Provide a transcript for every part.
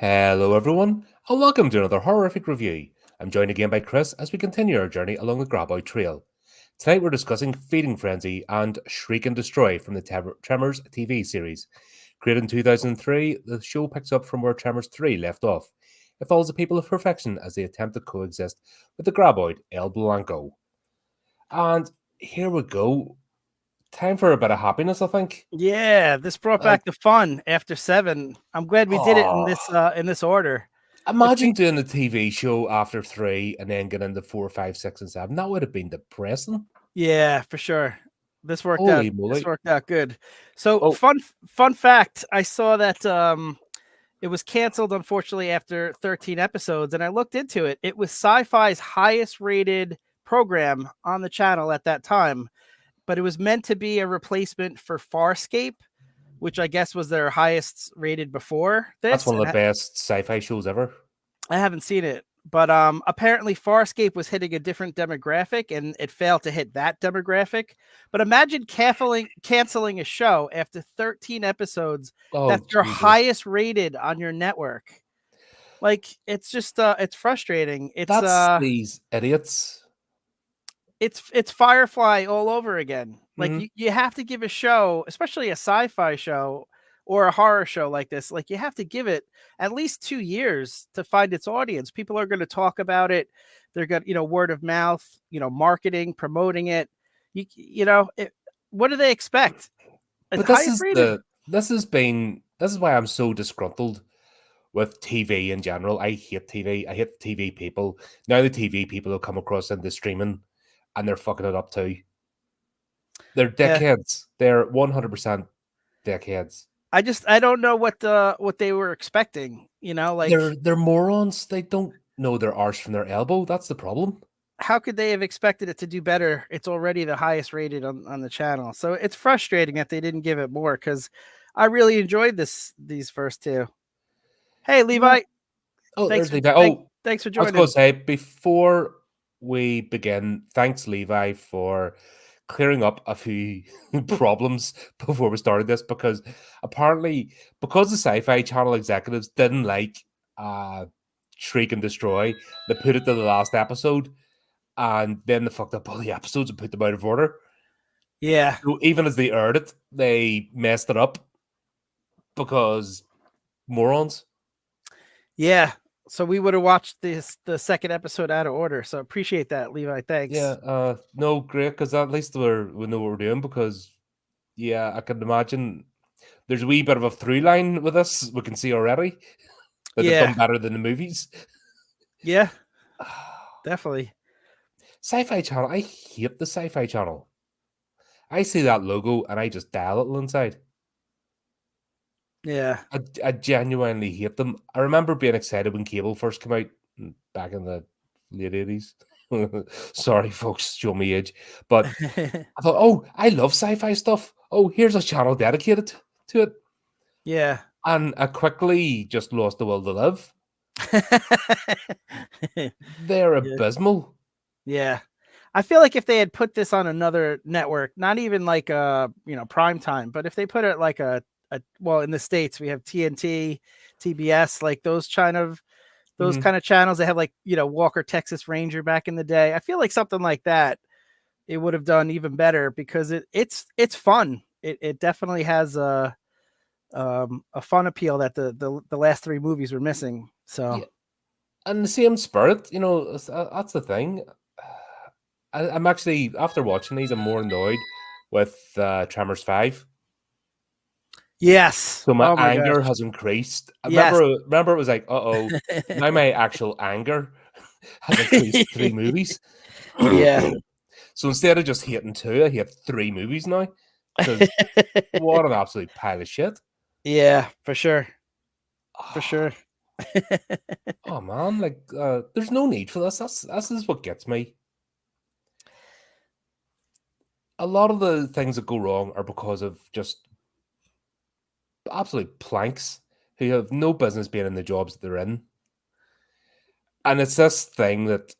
Hello, everyone, and welcome to another horrific review. I'm joined again by Chris as we continue our journey along the Graboid Trail. Tonight, we're discussing Feeding Frenzy and Shriek and Destroy from the Tremors TV series. Created in 2003, the show picks up from where Tremors 3 left off. It follows the people of perfection as they attempt to coexist with the Graboid, El Blanco. And here we go. Time for a bit of happiness, I think. Yeah, this brought back the fun after 7. I'm glad we did it in this order. Imagine doing a TV show after 3 and then getting into 4, 5, 6, and 7. That would have been depressing. Yeah, for sure. This worked Holy out. moly. This worked out good. So fun fact, I saw that it was canceled unfortunately after 13 episodes, and I looked into it. It was Sci-Fi's highest rated program on the channel at that time, but it was meant to be a replacement for Farscape, which I guess was their highest rated before this. That's one of the best sci-fi shows ever. I haven't seen it, but apparently Farscape was hitting a different demographic and it failed to hit that demographic. But imagine canceling a show after 13 episodes that's your highest rated on your network. Like, it's just it's frustrating. That's these idiots. It's Firefly all over again. Like, you have to give a show, especially a sci-fi show or a horror show like this, like, you have to give it at least 2 years to find its audience. People are going to talk about it. They're going to, word of mouth, marketing, promoting it. What do they expect? But this is why I'm so disgruntled with TV in general. I hate TV. I hate TV people. Now the TV people have come across into streaming and they're fucking it up too. They're dickheads. They're 100% dickheads. I don't know what they were expecting, like they're morons. They don't know their arse from their elbow. That's the problem. How could they have expected it to do better? It's already the highest rated on the channel. So it's frustrating that they didn't give it more, because I really enjoyed these first two. Hey, Levi. There's Levi. Thanks for joining. I was going to say, before we begin, thanks, Levi, for clearing up a few problems before we started this, because apparently, because the Sci-Fi Channel executives didn't like Shriek and Destroy, they put it to the last episode, and then they fucked up all the episodes and put them out of order. Yeah. So even as they aired it, they messed it up because morons. Yeah. So we would have watched the second episode out of order. So appreciate that, Levi. Thanks. Yeah. No, great, because at least we know what we're doing. Because I can imagine there's a wee bit of a through line with this. We can see already that they've done better than the movies. Yeah, definitely. Sci-Fi Channel. I hate the Sci-Fi Channel. I see that logo and I just die a little inside. Yeah. I genuinely hate them. I remember being excited when cable first came out back in the late 80s. Sorry, folks, show me age. But I thought, I love sci-fi stuff. Oh, here's a channel dedicated to it. Yeah. And I quickly just lost the will to live. They're abysmal. Yeah. I feel like if they had put this on another network, not even like prime time, but if they put it like well, in the States we have TNT, TBS, like those kind of channels. They have like, Walker Texas Ranger back in the day. I feel like something like that, it would have done even better, because it's fun. It definitely has a fun appeal that the last 3 movies were missing. So and the same spirit, that's the thing. I'm actually, after watching these, I'm more annoyed with Tremors 5. Yes. So my anger has increased. Remember it was like, now my actual anger has increased 3 movies. Yeah. So instead of just hating 2, I hate 3 movies now. Because what an absolute pile of shit. Yeah, for sure. For sure. Oh man, like there's no need for this. This is what gets me. A lot of the things that go wrong are because of just absolute planks who have no business being in the jobs that they're in. And it's this thing that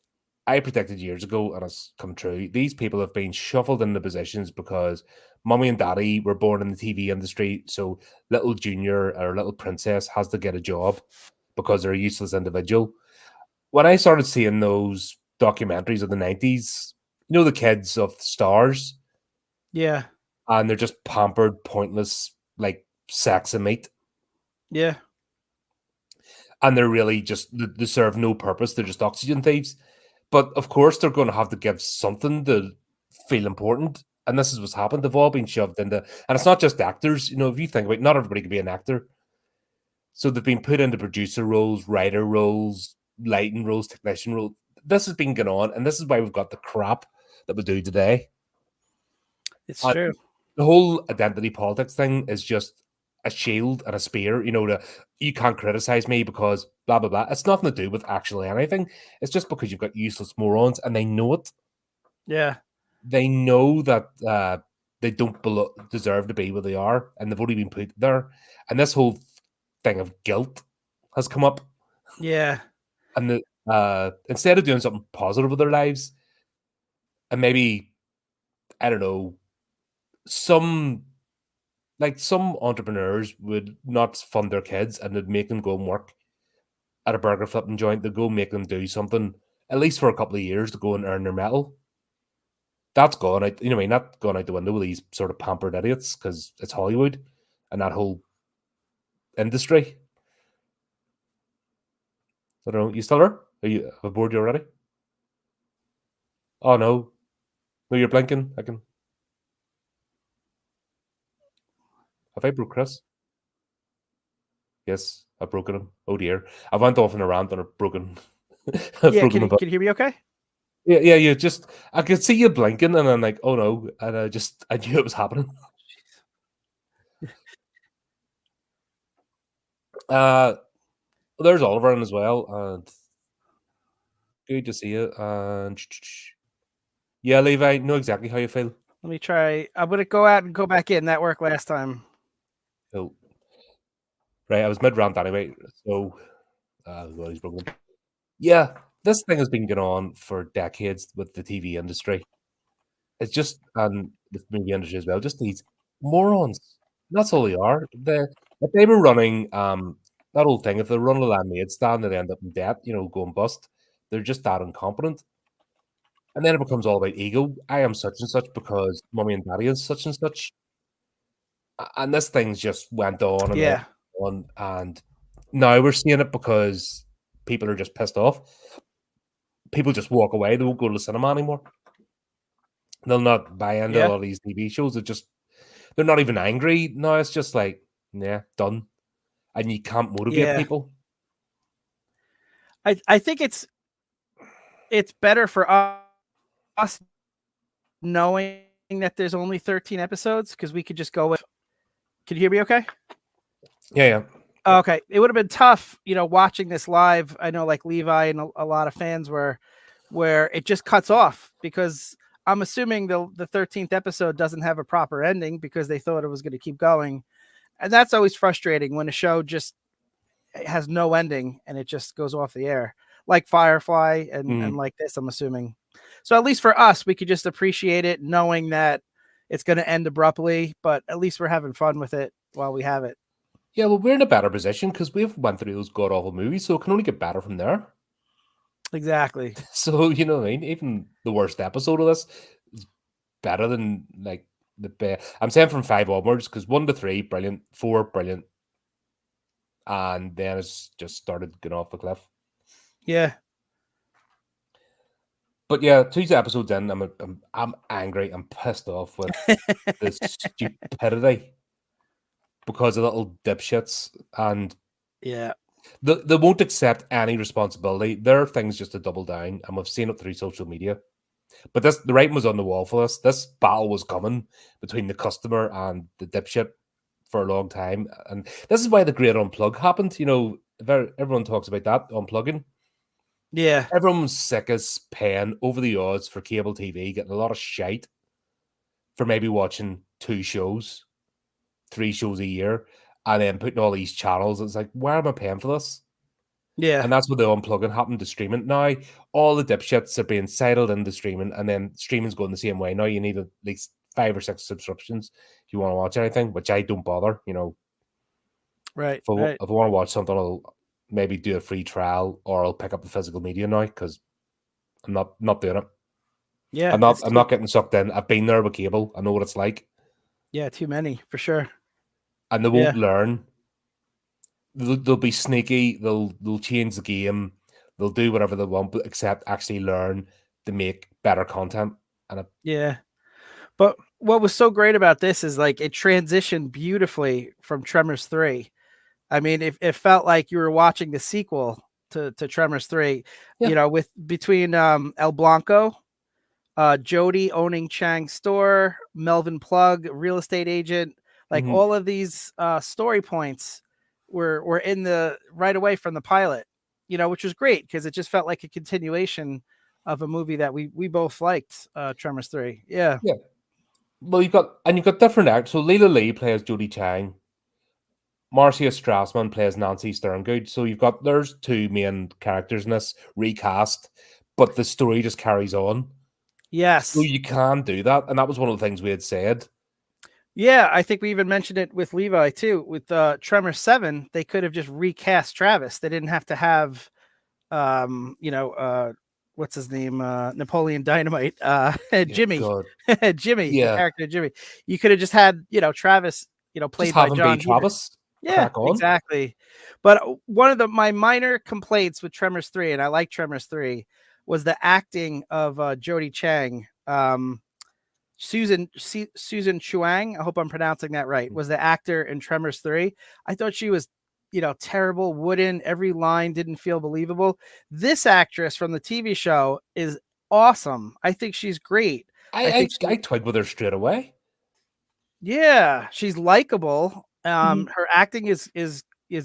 I predicted years ago, and it's come true. These people have been shuffled into positions because mommy and daddy were born in the TV industry, so little junior or little princess has to get a job. because they're a useless individual. When I started seeing those documentaries of the 90s, the kids of stars, Yeah. and they're just pampered, pointless, like sacks of meat. Yeah. And they're really they serve no purpose. They're just oxygen thieves. But of course, they're going to have to give something to feel important. And this is what's happened. They've all been shoved into, and it's not just actors. If you think about it, not everybody can be an actor. So they've been put into producer roles, writer roles, lighting roles, technician roles. This has been going on, and this is why we've got the crap that we do today. It's true. The whole identity politics thing is just a shield and a spear, you can't criticize me because blah, blah, blah. It's nothing to do with actually anything. It's just because you've got useless morons and they know it. Yeah. They know that they don't deserve to be where they are, and they've only been put there. And this whole thing of guilt has come up. Yeah. And instead of doing something positive with their lives, and maybe, I don't know, some entrepreneurs would not fund their kids and would make them go and work at a burger flipping joint. They'd go make them do something, at least for a couple of years, to go and earn their metal. That's gone out, not gone out the window with these sort of pampered idiots, because it's Hollywood and that whole industry. I don't know. You still there? Are you aboard you already? Oh, no. No, you're blinking. Have I broke Chris? Yes, I've broken him. Oh dear. I went off in a rant and I've broken. Yeah, can you hear me okay? Yeah, I could see you blinking and I'm like, oh no. And I knew it was happening. There's Oliver in as well, and good to see you. And yeah, Levi, I know exactly how you feel. Let me try. I'm gonna go out and go back in. That worked last time. Oh, right. I was mid rant anyway, so he's broken. Yeah, this thing has been going on for decades with the TV industry. It's just, and the movie industry as well, just these morons. That's all they are. If they were running that old thing, if they're running a lemonade stand and they end up in debt, going bust, they're just that incompetent. And then it becomes all about ego. I am such and such because mommy and daddy is such and such. And this thing's just went on and Yeah. on. And now we're seeing it because people are just pissed off. People just walk away. They won't go to the cinema anymore. They'll not buy into all these TV shows. They're not even angry. No, it's just like, yeah, done. And you can't motivate people. I think it's better for us knowing that there's only 13 episodes, because we could just go with. Can you hear me okay? Yeah. Okay. It would have been tough, watching this live. I know like Levi and a lot of fans where it just cuts off, because I'm assuming the 13th episode doesn't have a proper ending because they thought it was going to keep going. And that's always frustrating when a show just has no ending and it just goes off the air, like Firefly and like this, I'm assuming. So at least for us, we could just appreciate it knowing that it's going to end abruptly, but at least we're having fun with it while we have it. Yeah, well, we're in a better position because we've went through those god-awful movies, so it can only get better from there. Exactly. So, you know what I mean? Even the worst episode of this is better than, like, the best. I'm saying from 5 onwards, because 1 to 3, brilliant. 4, brilliant. And then it's just started going off the cliff. Yeah. But yeah, 2 episodes in, I'm angry. I'm pissed off with the stupidity because of little dipshits, and yeah, they won't accept any responsibility. There are things just to double down, and we've seen it through social media. But the writing was on the wall for this. This battle was coming between the customer and the dipshit for a long time, and this is why the great unplug happened. Everyone talks about that unplugging. Yeah, everyone's sick as paying over the odds for cable TV, getting a lot of shite for maybe watching 2 shows, 3 shows a year, and then putting all these channels. It's like, why am I paying for this? Yeah. And that's what the unplugging happened to streaming. Now, all the dipshits are being settled into streaming, and then streaming's going the same way. Now you need at least 5 or 6 subscriptions if you want to watch anything, which I don't bother, Right. If I want to watch something, I'll maybe do a free trial, or I'll pick up the physical media now because I'm not doing it. Yeah, I'm not it's I'm too, not getting sucked in. I've been there with cable. I know what it's like, yeah, too many for sure. and they Yeah. won't learn. They'll be sneaky. They'll change the game. They'll do whatever they want, but except actually learn to make better content. And Yeah. But what was so great about this is like it transitioned beautifully from Tremors 3. I mean, it felt like you were watching the sequel to Tremors 3, yeah, with between El Blanco, Jody owning Chang's store, Melvin Plug, real estate agent, like mhm. all of these story points were in the right away from the pilot, which was great because it just felt like a continuation of a movie that we both liked, Tremors 3. Yeah. Yeah. Well, you've got different actors. So Leela Lee plays Jodie Chang. Marcia Strassman plays Nancy Sterngood. So there's two main characters in this recast, but the story just carries on. So Yes. you can do that, and that was one of the things we had said. Yeah, I think we even mentioned it with Levi too. With Tremor 7, they could have just recast Travis. They didn't have to have what's his name? Napoleon Dynamite, Yeah, Jimmy. God, Jimmy, the yeah, character Jimmy. You could have just had, Travis, just played by have him be John Heater. Travis. Yeah, Crack on. exactly. But one of my minor complaints with Tremors 3, and I like Tremors 3, was the acting of Jodie Chang. Susan Chuang, I hope I'm pronouncing that right, was the actor in Tremors 3. I thought she was, terrible, wooden. Every line didn't feel believable. This actress from the TV show is awesome. I think she's great. I I I, think she, I twigged with her straight away. yeah, she's likable. Mhm. Her acting is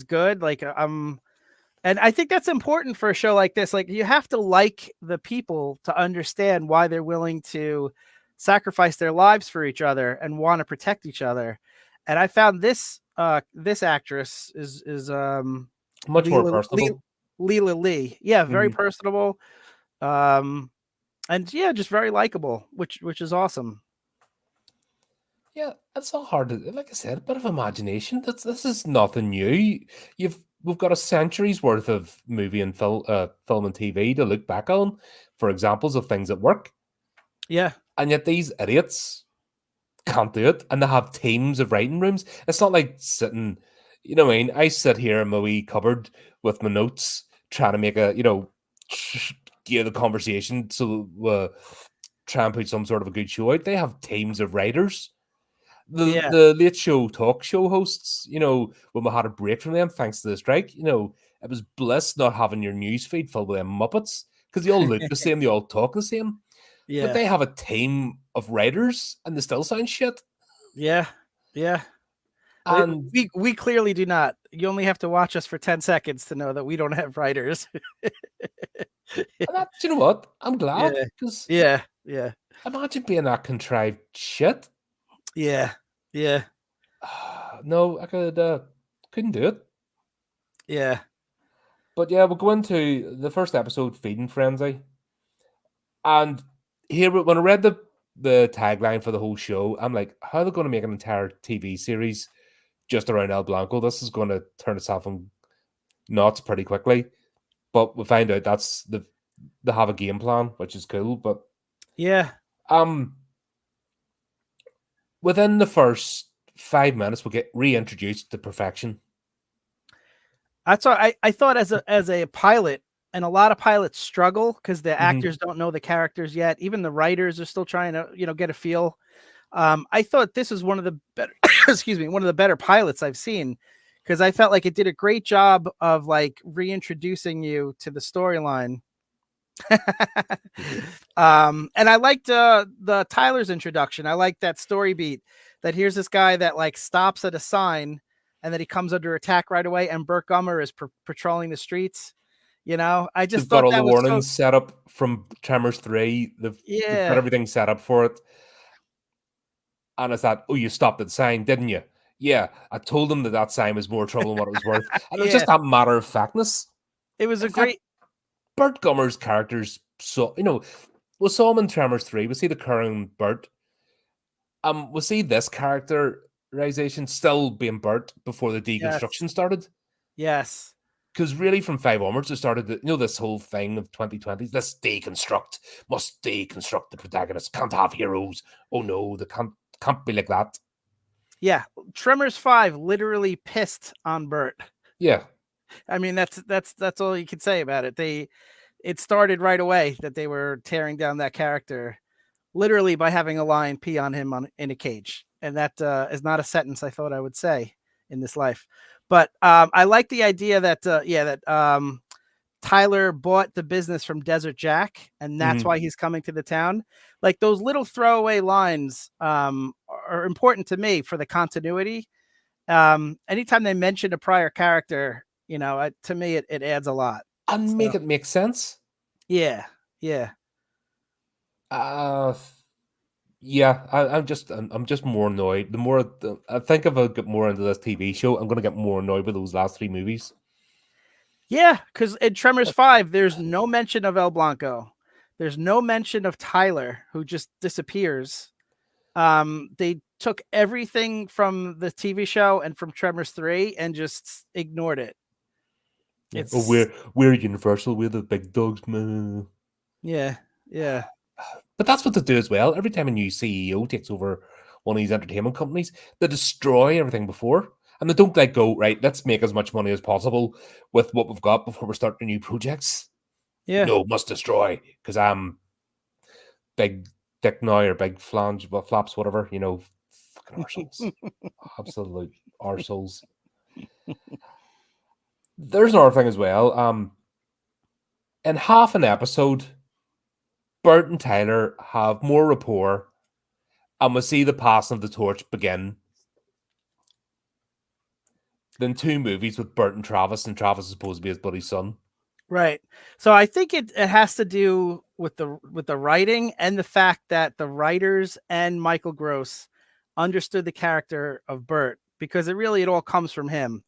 good. Like and I think that's important for a show like this. Like you have to like the people to understand why they're willing to sacrifice their lives for each other and want to protect each other. And I found this actress is Much more personable. Leela Lee. Yeah, very Mhm. personable. Um and yeah, just very likable, which is awesome. Yeah, it's not hard to, like I said, a bit of imagination. This is nothing new. We've got a century's worth of movie and film and TV to look back on for examples of things that work, Yeah. and yet these idiots can't do it, and they have teams of writing rooms. It's not like sitting, what I mean. I sit here in my wee cupboard with my notes, trying to make gear the conversation so try and put some sort of a good show out. They have teams of writers. Yeah. The late show talk show hosts, when we had a break from them thanks to the strike, it was bliss not having your news feed filled with them muppets because they all look the same, they all talk the same, but Yeah. they have a team of writers and they still sound shit. Yeah. Yeah. And We clearly do not. You only have to watch us for 10 seconds to know that we don't have writers. that, you know what? I'm glad Yeah. because Yeah. Yeah. imagine being that contrived shit. Yeah. Yeah. No, I couldn't do it. Yeah. But yeah, we'll go into the first episode, Feeding Frenzy. And here, when I read the tagline for the whole show, I'm like, how are they going to make an entire TV series just around El Blanco? This is going to turn itself on nuts pretty quickly. But we find out they have a game plan, which is cool. But Yeah. um, within the first 5 minutes, we get reintroduced to perfection. That's why I thought as a pilot, and a lot of pilots struggle because the Mhm. actors don't know the characters yet. Even the writers are still trying to, get a feel. I thought this was one of the better excuse me, one of the better pilots I've seen because I felt like it did a great job of like reintroducing you to the storyline. And I liked the Tyler's introduction. I liked that story beat that here's this guy that like stops at a sign and then he comes under attack right away and Burt Gummer is patrolling the streets. I They've just got thought all the that was so warnings set up from Tremors 3. They've got yeah. everything set up for it. And it's that, oh, you stopped at the sign, didn't you? Yeah, I told them that sign was more trouble than what it was worth. And it was Yeah. just that matter of factness. It was In a fact, great Burt Gummer's character's so, we saw him in Tremors 3. We see the current Burt. We see this characterization still being Burt before the yes. deconstruction started. Yes. Because really, from 5 onwards, it started, this whole thing of 2020s. Let's must deconstruct the protagonist. Can't have heroes. Oh no, they can't be like that. Yeah, Tremors 5 literally pissed on Bert. Yeah, I mean, that's all you can say about it. It started right away that they were tearing down that character, literally by having a lion pee on him in a cage, and that is not a sentence I thought I would say in this life. But I like the idea that Tyler bought the business from Desert Jack, and that's why he's coming to the town. Like those little throwaway lines are important to me for the continuity. Anytime they mention a prior character, to me it adds a lot and make it make sense. Yeah. Yeah, I'm just more annoyed. The more I think if I get more into this TV show, I'm going to get more annoyed with those last 3 movies. Yeah, because in Tremors 5, there's no mention of El Blanco. There's no mention of Tyler, who just disappears. They took everything from the TV show and from Tremors 3 and just ignored it. Yeah. We're Universal. We're the big dogs, man. Yeah. But that's what they do as well. Every time a new CEO takes over one of these entertainment companies, they destroy everything before. And they don't go, right, let's make as much money as possible with what we've got before we're starting new projects. Yeah. No, must destroy, because I'm big dick now, or big flange, flaps, whatever, fucking arseholes. Absolute arseholes. There's another thing as well. In half an episode, Bert and Tyler have more rapport, and we see the passing of the torch begin, than 2 movies with Bert and Travis is supposed to be his buddy's son. Right. So I think it has to do with the writing and the fact that the writers and Michael Gross understood the character of Bert, because it all comes from him.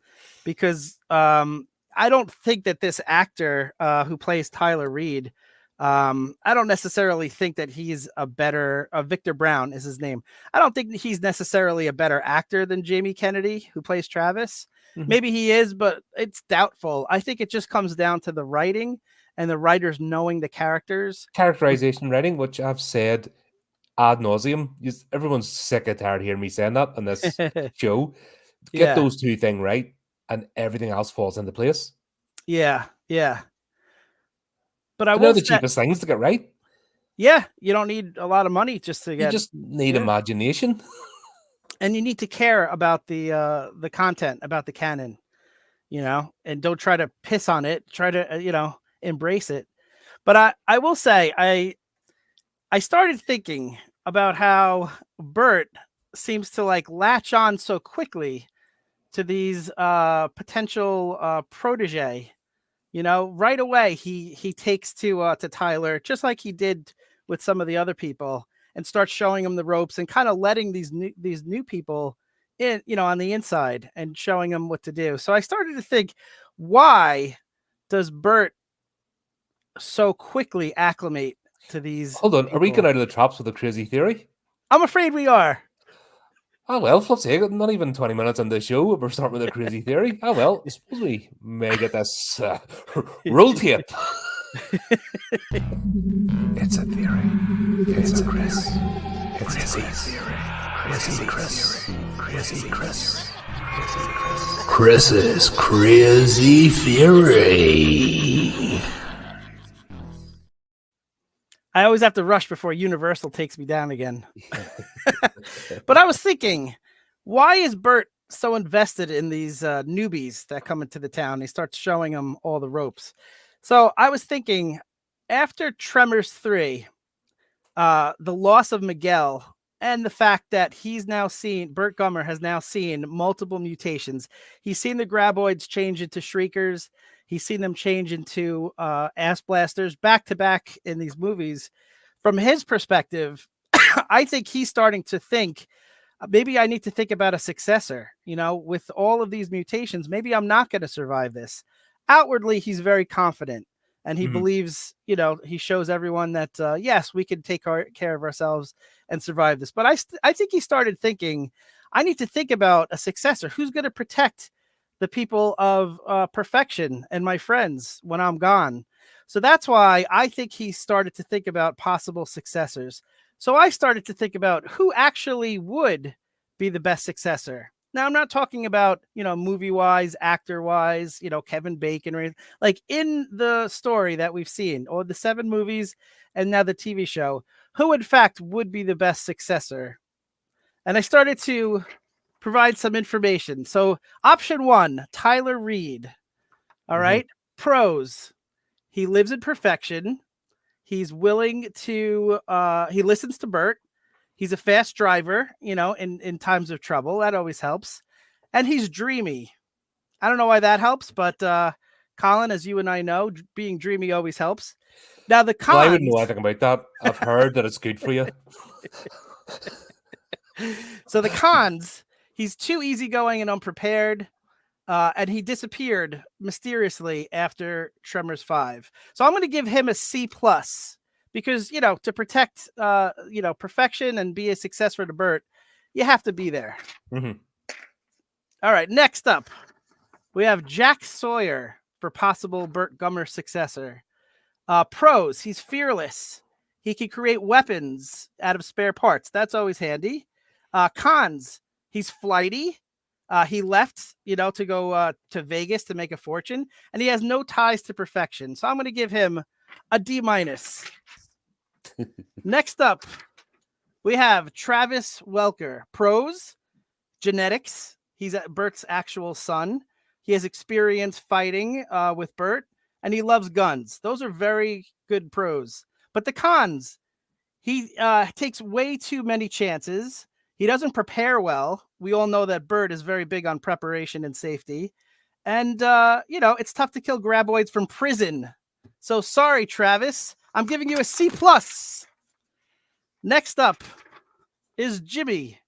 Because I don't think that this actor who plays Tyler Reed, I don't necessarily think that he's a better Victor Brown is his name. I don't think he's necessarily a better actor than Jamie Kennedy, who plays Travis. Maybe he is, but it's doubtful. I think it just comes down to the writing and the writers knowing the characters. Characterization writing, which I've said ad nauseum. Everyone's sick and tired of hearing me saying that on this show. Get those 2 things right, and everything else falls into place. Yeah. But They're the cheapest things to get right. Yeah, you don't need a lot of money just to get. You just need imagination. And you need to care about the content, about the canon, and don't try to piss on it. Try to, embrace it. But I will say, I started thinking about how Bert seems to latch on so quickly to these potential protege. Right away he takes to Tyler, just like he did with some of the other people, and starts showing them the ropes and kind of letting these new people in, on the inside, and showing them what to do. So I started to think, why does Bert so quickly acclimate to these? Hold on, people? are we getting out of the traps with a crazy theory? I'm afraid we are. Oh well, flip's sake, not even 20 minutes on the show, we're starting with a crazy theory. Oh well, I suppose we may get this roll tape. It's a theory. It's a Chris. It's a theory. Chris. Chris's crazy theory. I always have to rush before Universal takes me down again. But I was thinking, why is Bert so invested in these newbies that come into the town? He starts showing them all the ropes. So I was thinking, after Tremors 3, the loss of Miguel, and the fact that Bert Gummer has now seen multiple mutations. He's seen the Graboids change into Shriekers. He's seen them change into ass blasters back to back in these movies. From his perspective, I think he's starting to think, maybe I need to think about a successor. With all of these mutations, maybe I'm not going to survive this. Outwardly, he's very confident, and he believes, he shows everyone that, yes, we can take care of ourselves and survive this. But I think he started thinking, I need to think about a successor. Who's going to protect the people of perfection and my friends when I'm gone. So that's why I think he started to think about possible successors. So I started to think about who actually would be the best successor. Now, I'm not talking about, movie-wise, actor-wise, Kevin Bacon or anything. Like in the story that we've seen, or the 7 movies and now the TV show, who in fact would be the best successor? And I started to provide some information. So option 1, Tyler Reed. All right. Pros. He lives in perfection. He's willing to, he listens to Bert. He's a fast driver, in times of trouble. That always helps. And he's dreamy. I don't know why that helps, but Colin, as you and I know, being dreamy always helps. Now the cons. Well, I wouldn't know anything about that. I've heard that it's good for you. So the cons, he's too easygoing and unprepared. And he disappeared mysteriously after Tremors 5. So I'm going to give him a C+, because, to protect, perfection and be a successor to Bert, you have to be there. Mm-hmm. All right. Next up, we have Jack Sawyer for possible Bert Gummer successor. Pros, he's fearless. He can create weapons out of spare parts. That's always handy. Cons, he's flighty. He left, to go to Vegas to make a fortune, and he has no ties to perfection. So I'm going to give him a D-. Next up, we have Travis Welker. Pros, genetics. He's Bert's actual son. He has experience fighting with Bert, and he loves guns. Those are very good pros. But the cons, he takes way too many chances. He doesn't prepare well. We all know that Bert is very big on preparation and safety. And, it's tough to kill graboids from prison. So sorry, Travis. I'm giving you a C+. Next up is Jimmy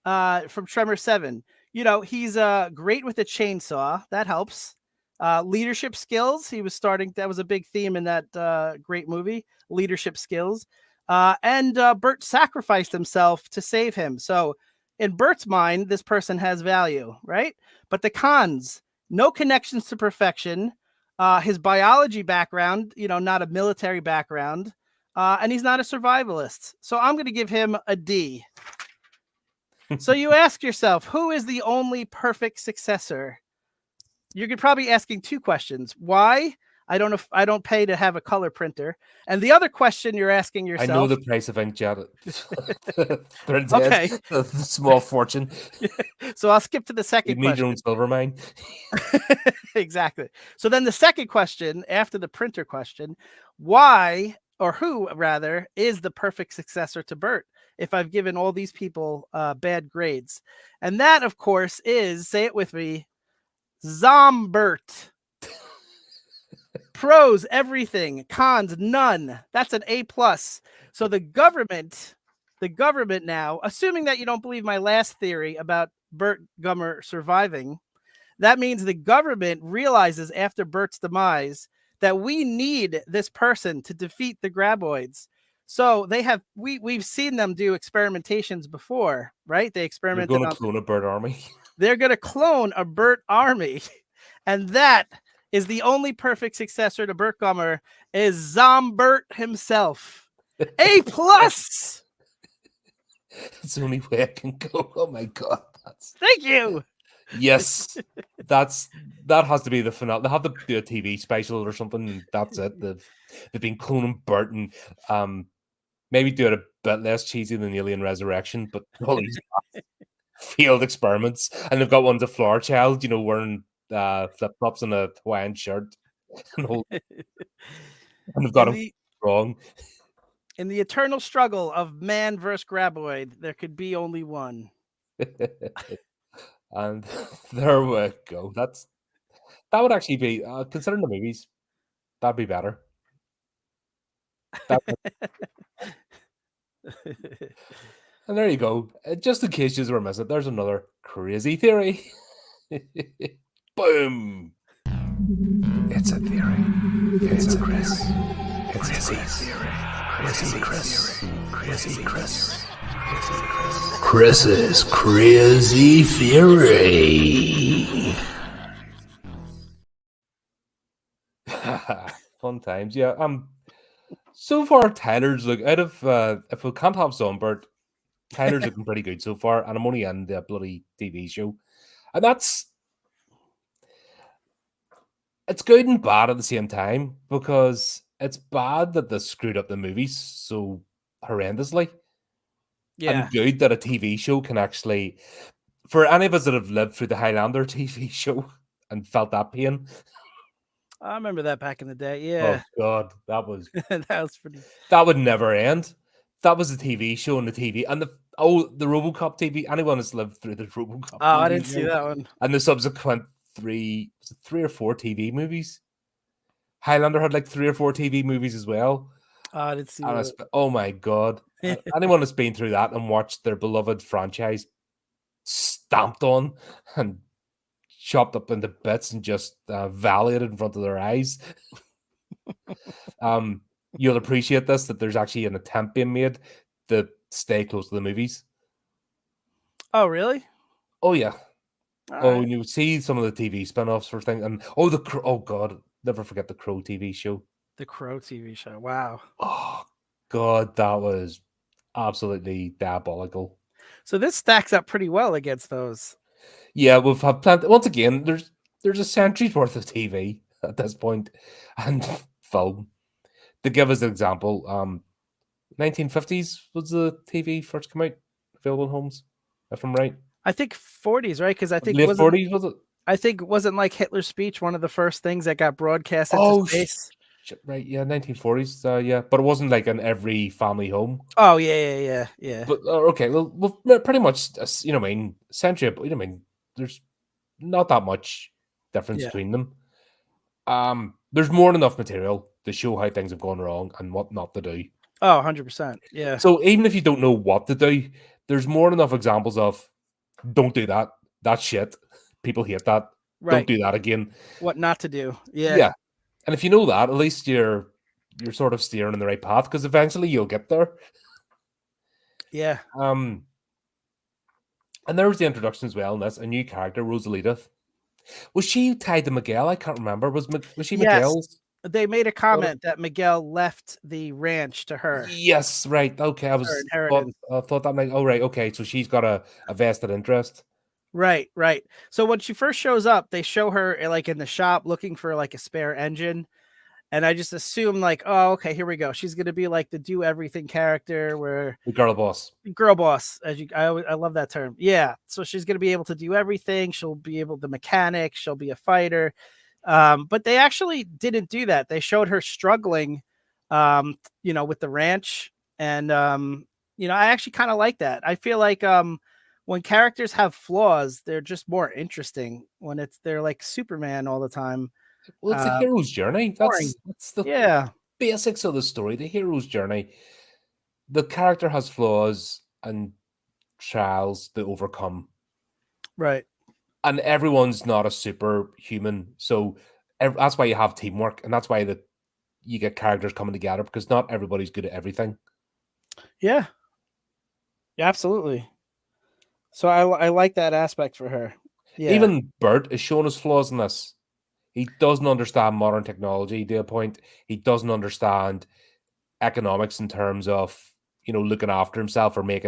from Tremors 7. He's great with a chainsaw. That helps. Leadership skills. That was a big theme in that great movie, leadership skills. And Bert sacrificed himself to save him. So in Bert's mind, this person has value, right? But the cons, no connections to perfection. His biology background, not a military background. And he's not a survivalist. So I'm going to give him a D. So you ask yourself, who is the only perfect successor? You're probably asking 2 questions. Why? I don't pay to have a color printer. And the other question you're asking yourself. I know the price of inkjet. Okay. A small fortune. So I'll skip to the second You need question. your own silver mine. Exactly. So then the second question after the printer question, why, or who rather, is the perfect successor to Bert if I've given all these people bad grades? And that, of course, is, say it with me, Zombert. Pros, everything. Cons, none. That's an A+. So the government now, assuming that you don't believe my last theory about Bert Gummer surviving, that means the government realizes after Bert's demise that we need this person to defeat the graboids. So we've seen them do experimentations before, right? They experimented. They're going to clone a Bert army. They're going to clone a Bert army. And that is the only perfect successor to Bert Gummer is Zombert himself. A+. It's the only way I can go. Oh my God. Thank you. Yes. That has to be the finale. They have to do a TV special or something. That's it. They've been cloning Bert and maybe do it a bit less cheesy than Alien Resurrection, but all these field experiments. And they've got one to Flower Child, wearing flip-flops and a Hawaiian shirt. And they've got him wrong. In the eternal struggle of man versus graboid, there could be only one. And there we go. That would actually be, considering the movies, that'd be better. And there you go. Just in case you were missing it, there's another crazy theory. Boom! It's a theory. It's a Chris. It's a theory. Chris's crazy theory. Fun times, yeah. So far, Tyler's look out of if we can't have Sunbird, Tyler's looking pretty good so far, and I'm only in the bloody TV show, and it's good and bad at the same time because it's bad that they screwed up the movies so horrendously, Yeah, and good that a TV show can actually, for any of us that have lived through the Highlander TV show and felt that pain. I remember that back in the day. Oh Yeah, God, that was that was pretty. that would never end. That was a TV show on the TV, and the RoboCop TV. Anyone that's lived through the RoboCop Oh, I TV didn't see show, that one. and the subsequent three or four TV movies. Highlander had like 3 or 4 TV movies as well. Oh, I didn't see And that. oh my God, anyone that's been through that and watched their beloved franchise stamped on and chopped up into bits and just violated in front of their eyes. You'll appreciate this, that there's actually an attempt being made to stay close to the movies. Oh, really? Oh yeah. All right. You see some of the TV spin-offs for things, and oh God, never forget the Crow TV show. The Crow TV show. Wow. Oh God, that was absolutely diabolical. So this stacks up pretty well against those. Yeah, we've had plenty. Once again, there's a century's worth of TV at this point, and film. To give us an example, 1950s was the TV first come out, available in homes, if I'm right. I think 40s, right? Because I think Late 40s, was it? I think wasn't like Hitler's speech one of the first things that got broadcast into Oh, space. Right, yeah, 1940s, yeah, but it wasn't like in every family home. Oh yeah. But okay, well, pretty much, you know, what I mean, century, you know, what I mean, there's not that much difference Yeah. between them. There's more than enough material to show how things have gone wrong and what not to do. Oh, 100%. Yeah. So even if you don't know what to do, there's more than enough examples of don't do that. That's shit. People hate that. Right. Don't do that again. What not to do. Yeah. Yeah. And if you know that, at least you're sort of steering in the right path because eventually you'll get there. Yeah. And there was the introduction as well in this, a new character, Rosalita. Was she tied to Miguel? I can't remember. Was she Miguel's? They made a comment that Miguel left the ranch to her. Yes, right. Okay, I thought that might. Oh, right. Okay, so she's got a vested interest. Right. So when she first shows up, they show her like in the shop looking for like a spare engine, and I just assume like, oh, okay, here we go. She's gonna be like the do everything character, where The girl boss. Girl boss, I love that term. Yeah, so she's gonna be able to do everything. She'll be able to mechanic. She'll be a fighter. But they actually didn't do that. They showed her struggling, with the ranch, and I actually kind of like that. I feel like when characters have flaws, they're just more interesting when they're like Superman all the time. Well, it's a hero's journey. That's the basics of the story. The hero's journey. The character has flaws and trials to overcome. Right. And everyone's not a superhuman. So that's why you have teamwork. And that's why you get characters coming together because not everybody's good at everything. Yeah. Yeah, absolutely. So I like that aspect for her. Yeah. Even Bert is showing his flaws in this. He doesn't understand modern technology to a point. He doesn't understand economics in terms of, looking after himself or make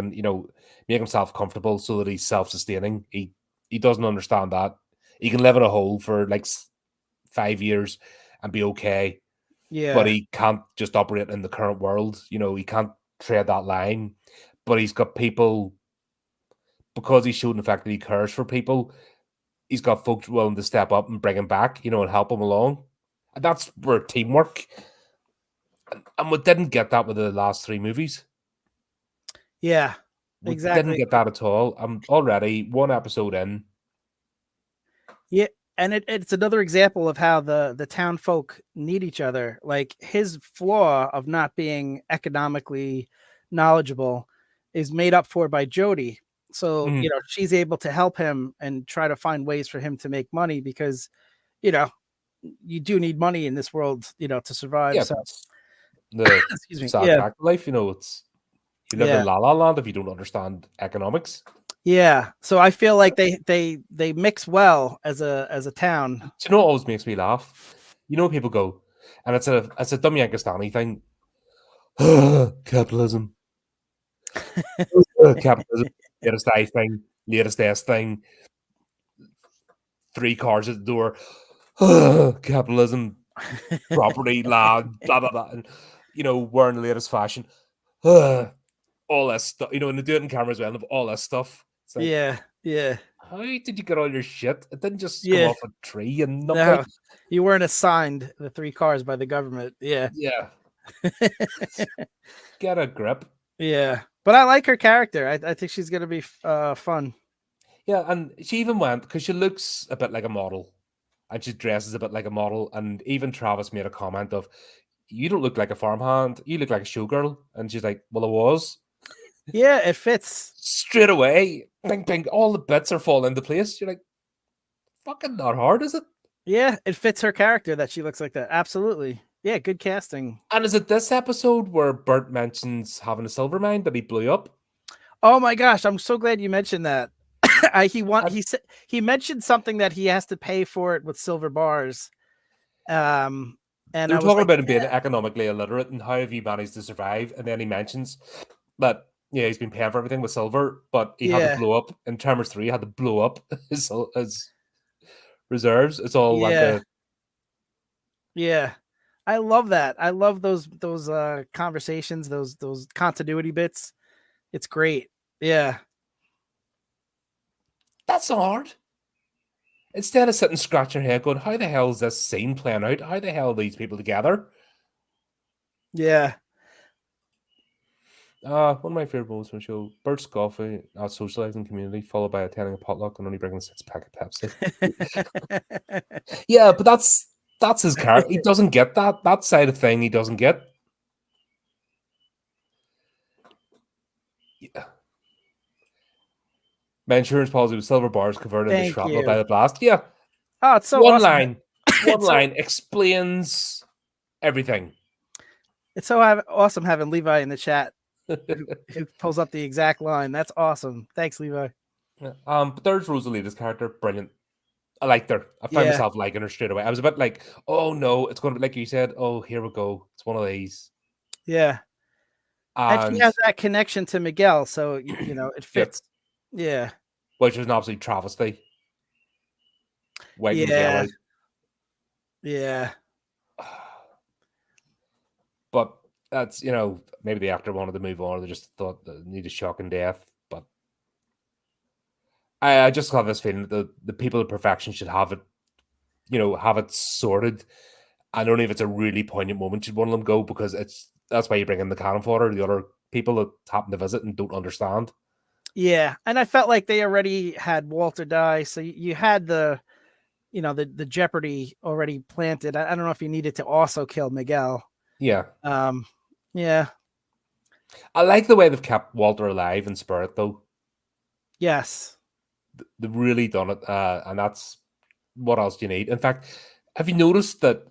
himself comfortable so that he's self-sustaining. He doesn't understand that. He can live in a hole for like 5 years and be okay. Yeah. But he can't just operate in the current world. He can't tread that line. But he's got people, because he's showing the fact that he cares for people, he's got folks willing to step up and bring him back, and help him along. And that's where teamwork. And we didn't get that with the last 3 movies. Yeah, exactly. We didn't get that at all. I'm already 1 episode in. Yeah, and it's another example of how the town folk need each other. Like his flaw of not being economically knowledgeable is made up for by Jody. So, she's able to help him and try to find ways for him to make money because, you do need money in this world, to survive. Yeah, so the excuse me. Sad fact of life, it's you live in La La Land if you don't understand economics. Yeah. So I feel like they mix well as a town. Do you know what always makes me laugh? People go, and it's a dumb Yankistani thing. Capitalism. Capitalism. Latest I thing. Latest S thing. 3 cars at the door. Capitalism. Property, land, blah blah blah, and wearing the latest fashion. All this stuff, and they do it in camera as well, of all this stuff. It's like, yeah. how did you get all your shit? It didn't just come Yeah. off a tree and nothing. No, you weren't assigned the 3 cars by the government. Yeah. Yeah. Get a grip. Yeah. But I like her character. I think she's gonna be fun. Yeah, and she even went, because she looks a bit like a model, and she dresses a bit like a model, and even Travis made a comment of, you don't look like a farmhand, you look like a showgirl. And she's like, well, I was. Yeah, it fits. Straight away, bing, bing, all the bits are falling into place. You're like, fucking not hard, is it? Yeah, it fits her character that she looks like that. Absolutely. Yeah, good casting. And is it this episode where Bert mentions having a silver mine that he blew up? Oh my gosh, I'm so glad you mentioned that. He mentioned something that he has to pay for it with silver bars. And they're talking about him being economically illiterate and how have you managed to survive? And then he mentions that he's been paying for everything with silver, but he had to blow up in Tremors 3. Had to blow up his reserves. It's all yeah. I love that. I love those conversations, those continuity bits. It's great. Yeah. That's not hard. Instead of sitting scratching your head going, how the hell is this scene playing out? How the hell are these people together? Yeah. One of my favorite moments from the show, Bert's coffee at socializing community, followed by attending a potluck and only bringing a 6-pack of Pepsi. Yeah, but that's his character. He doesn't get that side of thing. He doesn't get. Yeah. My insurance policy with silver bars converted into shrapnel by the blast. Yeah. Oh, it's so one awesome. line. One line explains everything. It's so awesome having Levi in the chat who pulls up the exact line. That's awesome. Thanks, Levi. Yeah. But there's Rosalita's character. Brilliant. I liked her. I found myself liking her straight away. I was a bit like, oh no, it's going to be like you said. Oh, here we go. It's one of these. Yeah. And she has that connection to Miguel, so it fits. Yeah. Which was an absolute travesty. Waiting yeah. Miguel out. Yeah. But that's, maybe the actor wanted to move on. They just thought they needed shocking death. But I just have this feeling that the people of perfection should have it, have it sorted. And only if it's a really poignant moment should one of them go, because that's why you bring in the cannon fodder, the other people that happen to visit and don't understand. Yeah, and I felt like they already had Walter die, so you had the jeopardy already planted. I don't know if you needed to also kill Miguel. Yeah. Yeah. I like the way they've kept Walter alive in spirit, though. Yes. They've really done it, and that's what else do you need? In fact, have you noticed that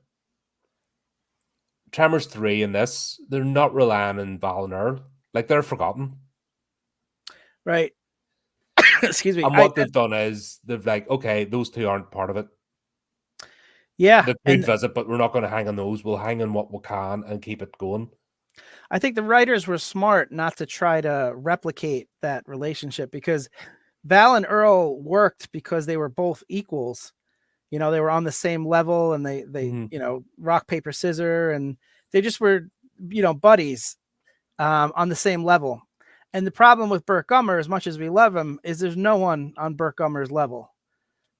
Tremors 3 and this, they're not relying on Val and Earl. Like, they're forgotten. Right. Excuse me. And what they've done is they've like, okay, those two aren't part of it. Yeah. They could visit, but we're not going to hang on those. We'll hang on what we can and keep it going. I think the writers were smart not to try to replicate that relationship, because Val and Earl worked because they were both equals. They were on the same level, and they rock, paper, scissors, and they just were, buddies on the same level. And the problem with Burt Gummer, as much as we love him, is there's no one on Burt Gummer's level,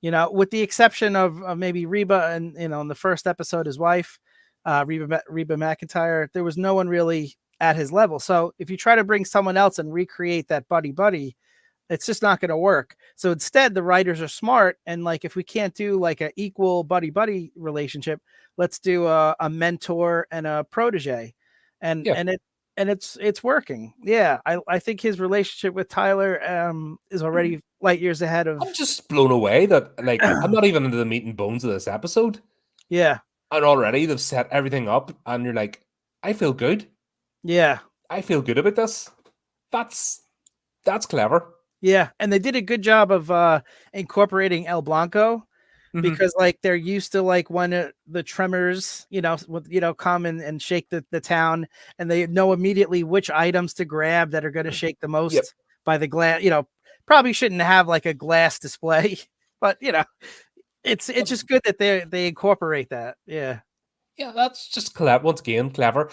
with the exception of maybe Reba and, in the first episode, his wife, Reba McEntire. There was no one really at his level. So if you try to bring someone else and recreate that buddy, it's just not going to work. So instead, the writers are smart. And like, if we can't do like an equal buddy relationship, let's do a mentor and a protege. And it's working. Yeah. I think his relationship with Tyler is already light years ahead of. I'm just blown away that, like, I'm not even into the meat and bones of this episode. Yeah. And already they've set everything up, and you're like, I feel good. Yeah. I feel good about this. That's clever. Yeah. And they did a good job of incorporating El Blanco, because like they're used to like when the tremors, come and shake the town, and they know immediately which items to grab that are going to shake the most Yep. by the glass. Probably shouldn't have like a glass display, but it's just good that they incorporate that. Yeah. Yeah, that's just clever. Once again, clever.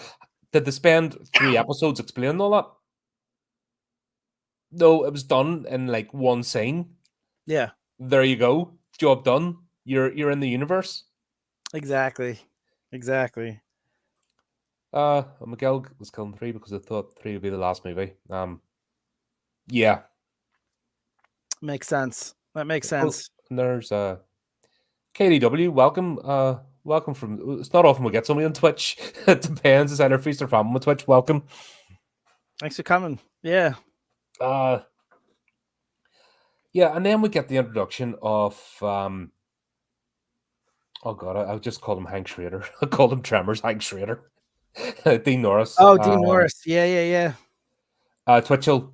Did they spend 3 episodes explaining all that? No, it was done in like one scene. Yeah. There you go. Job done. You're in the universe. Exactly. Miguel was killing 3 because I thought 3 would be the last movie. Yeah. Makes sense. That makes Cool. sense. And there's KDW, welcome. Welcome from. It's not often we get somebody on Twitch. It depends. It's either feast or famine with Twitch. Welcome. Thanks for coming. Yeah. Yeah, and then we get the introduction of oh god, I just called him Hank Schrader. I called him Tremors, Hank Schrader. Dean Norris. Oh, Dean Norris. Yeah. Twitchell.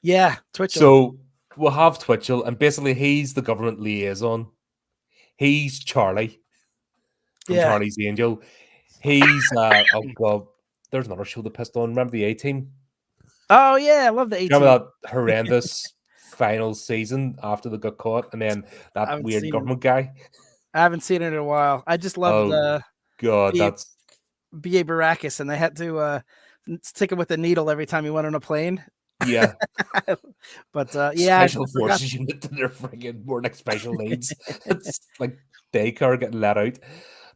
Yeah, Twitchell. So we'll have Twitchell, and basically he's the government liaison. He's Charlie from Charlie's Angel. He's oh god, there's another show that pissed on. Remember the A-Team? Oh yeah, I love the A-Team. Remember that horrendous final season after they got caught, and then that weird government guy? I haven't seen it in a while. I just loved god, that's B.A. Baracus, and they had to stick him with a needle every time he went on a plane. Yeah. But special forces unit to their friggin' more like special needs. It's like daycare getting let out.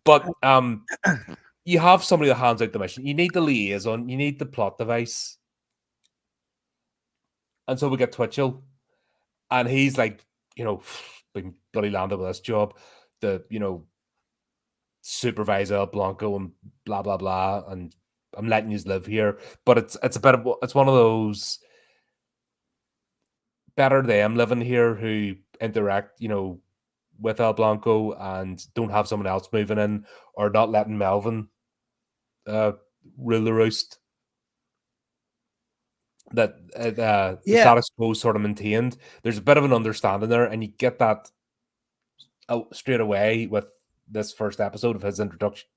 But you have somebody that hands out the mission. You need the liaison, you need the plot device. And so we get Twitchell, and he's like, been bloody landed with this job, the supervisor Blanco and blah blah blah, and I'm letting you live here. But it's a bit of it's one of those better them living here who interact, with El Blanco and don't have someone else moving in or not letting Melvin rule the roost. That the status quo sort of maintained. There's a bit of an understanding there, and you get that straight away with this first episode of his introduction.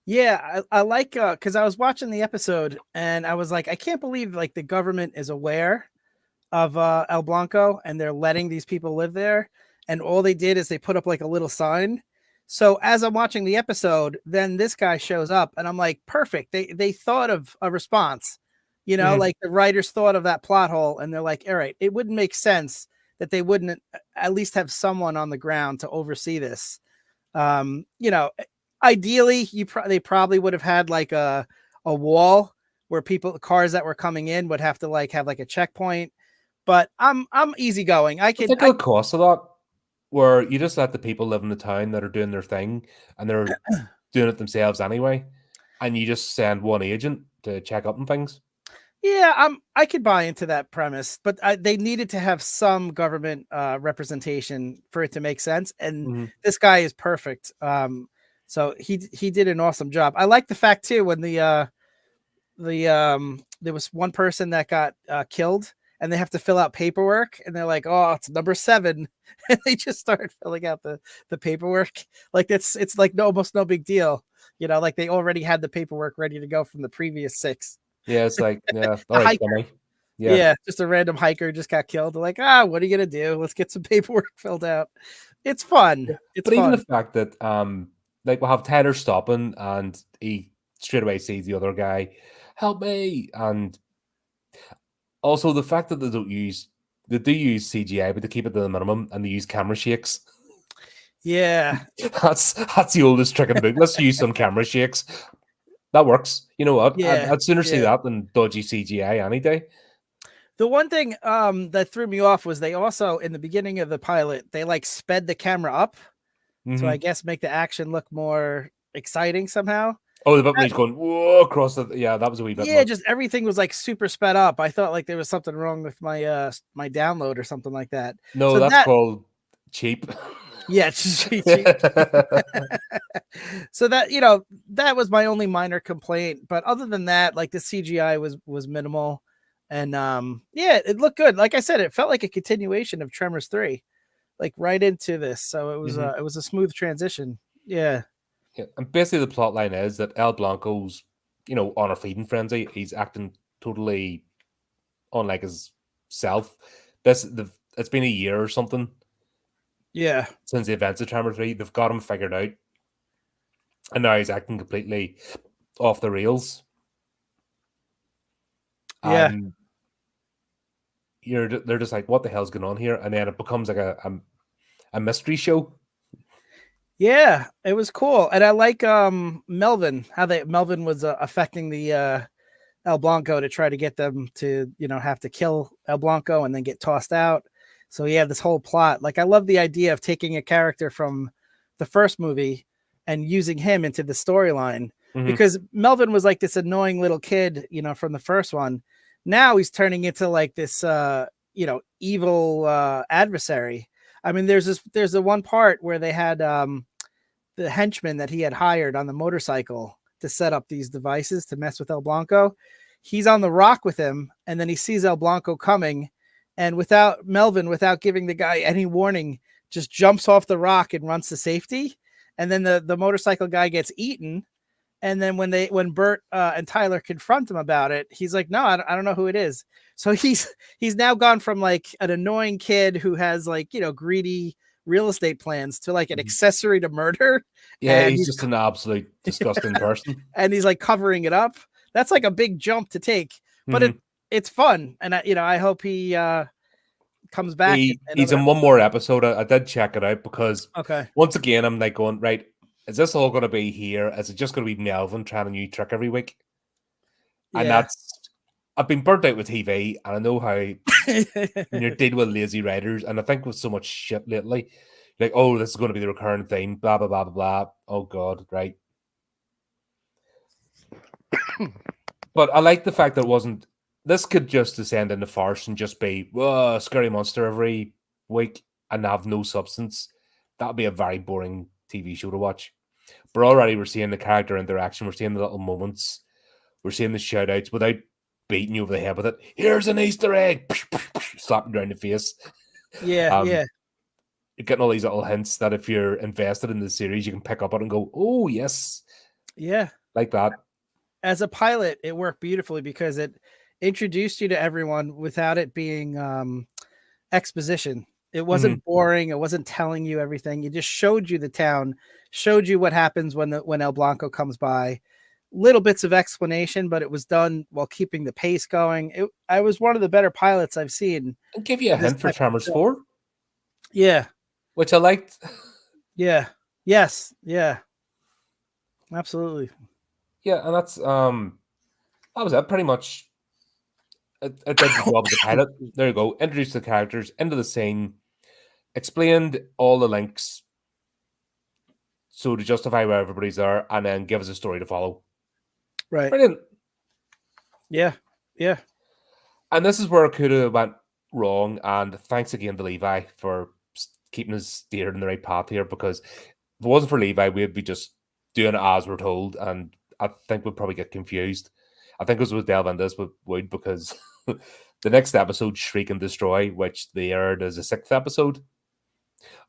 Yeah, I like because I was watching the episode and I was like, I can't believe like the government is aware of El Blanco and they're letting these people live there. And all they did is they put up like a little sign. So as I'm watching the episode, then this guy shows up and I'm like, perfect. They thought of a response, like the writers thought of that plot hole, and they're like, all right, it wouldn't make sense that they wouldn't at least have someone on the ground to oversee this. Ideally, they probably would have had like a wall where cars that were coming in would have to like have like a checkpoint. But I'm easygoing. I think the cost of that, where you just let the people live in the town that are doing their thing and they're doing it themselves anyway, and you just send one agent to check up on things. Yeah, I could buy into that premise, but they needed to have some government representation for it to make sense, and this guy is perfect. So he did an awesome job. I like the fact too when there was one person that got killed, and they have to fill out paperwork, and they're like, "Oh, it's number 7," and they just start filling out the paperwork. Like it's like almost no big deal, like they already had the paperwork ready to go from the previous 6. Yeah, it's like, all right, yeah, just a random hiker just got killed. They're like, what are you gonna do? Let's get some paperwork filled out. It's fun. But even the fact that like we'll have Tyler stopping and he straight away sees the other guy, help me. And also the fact that they do use CGI, but they keep it to the minimum, and they use camera shakes. Yeah. That's the oldest trick in the book. Let's use some camera shakes. That works. You know what? Yeah, I'd sooner see that than dodgy CGI any day. The one thing that threw me off was they also, in the beginning of the pilot, they like sped the camera up. So I guess make the action look more exciting somehow. Oh, the bit when he's going whoa across the that was a wee bit. Yeah, just everything was like super sped up. I thought like there was something wrong with my my download or something like that. No, so that's called cheap. Yeah, it's just cheap. So that that was my only minor complaint. But other than that, like the CGI was minimal, and it looked good. Like I said, it felt like a continuation of Tremors 3. like right into this. So Mhm. it was a smooth transition. Yeah. Yeah. And basically, the plot line is that El Blanco's, on a feeding frenzy. He's acting totally unlike his self. It's been a year or something Yeah. since the events of Tremor 3. They've got him figured out, and now he's acting completely off the rails. Yeah. And they're just like, what the hell's going on here? And then it becomes like a mystery show. Yeah, it was cool. And I like Melvin, how Melvin was affecting the El Blanco to try to get them to, have to kill El Blanco and then get tossed out. So he had this whole plot. Like I love the idea of taking a character from the first movie and using him into the storyline, Mhm. because Melvin was like this annoying little kid, from the first one. Now he's turning into like this evil adversary. I mean, there's the one part where they had the henchman that he had hired on the motorcycle to set up these devices to mess with El Blanco. He's on the rock with him, and then he sees El Blanco coming, and without giving the guy any warning, just jumps off the rock and runs to safety. And then the motorcycle guy gets eaten. And then when Bert and Tyler confront him about it, he's like, "No, I don't know who it is." So he's now gone from like an annoying kid who has like greedy real estate plans to like an Mhm. accessory to murder. Yeah, And he's just an absolute disgusting person. and he's like covering it up. That's like a big jump to take, but Mhm. it's fun, and I hope he comes back in He's another in one more episode. I did check it out because Okay. once again I'm like going, right, is this all going to be here? Is it just going to be Melvin trying a new trick every week? And Yeah. I've been burnt out with TV, and I know how when you're dealing with lazy writers, and I think with so much shit lately, like, oh, this is going to be the recurring theme, blah blah blah blah blah. Oh god, right. But I like the fact that it wasn't. This could just descend into farce and just be a scary monster every week and have no substance. That'd be a very boring TV show to watch. But already we're seeing the character interaction, we're seeing the little moments, we're seeing the shout outs without beating you over the head with it. Here's an Easter egg, slapping you around the face. Yeah, Um, yeah. You're getting all these little hints that if you're invested in the series, you can pick up on and go, oh yes, Yeah. like that. As a pilot, it worked beautifully because it introduced you to everyone without it being exposition. It wasn't boring. It wasn't telling you everything. It just showed you the town, showed you what happens when El Blanco comes by. Little bits of explanation, but it was done while keeping the pace going. I was one of the better pilots I've seen. I'll give you a This hint for type of Tremors show. 4, Yeah, which I liked. yeah, yes, yeah, absolutely. Yeah, and that was it pretty much. It did the job of the pilot. There you go. Introduced the characters into the scene, explained all the links, so to justify where everybody's there, and then give us a story to follow. Right. Brilliant. Yeah, yeah, And this is where it could have went wrong. And thanks again to Levi for keeping us steered in the right path here. Because if it wasn't for Levi, we'd be just doing it as we're told, and I think we'd probably get confused. I think as we delve into this, we would, because the next episode, Shriek and Destroy, which they aired as a 6th episode,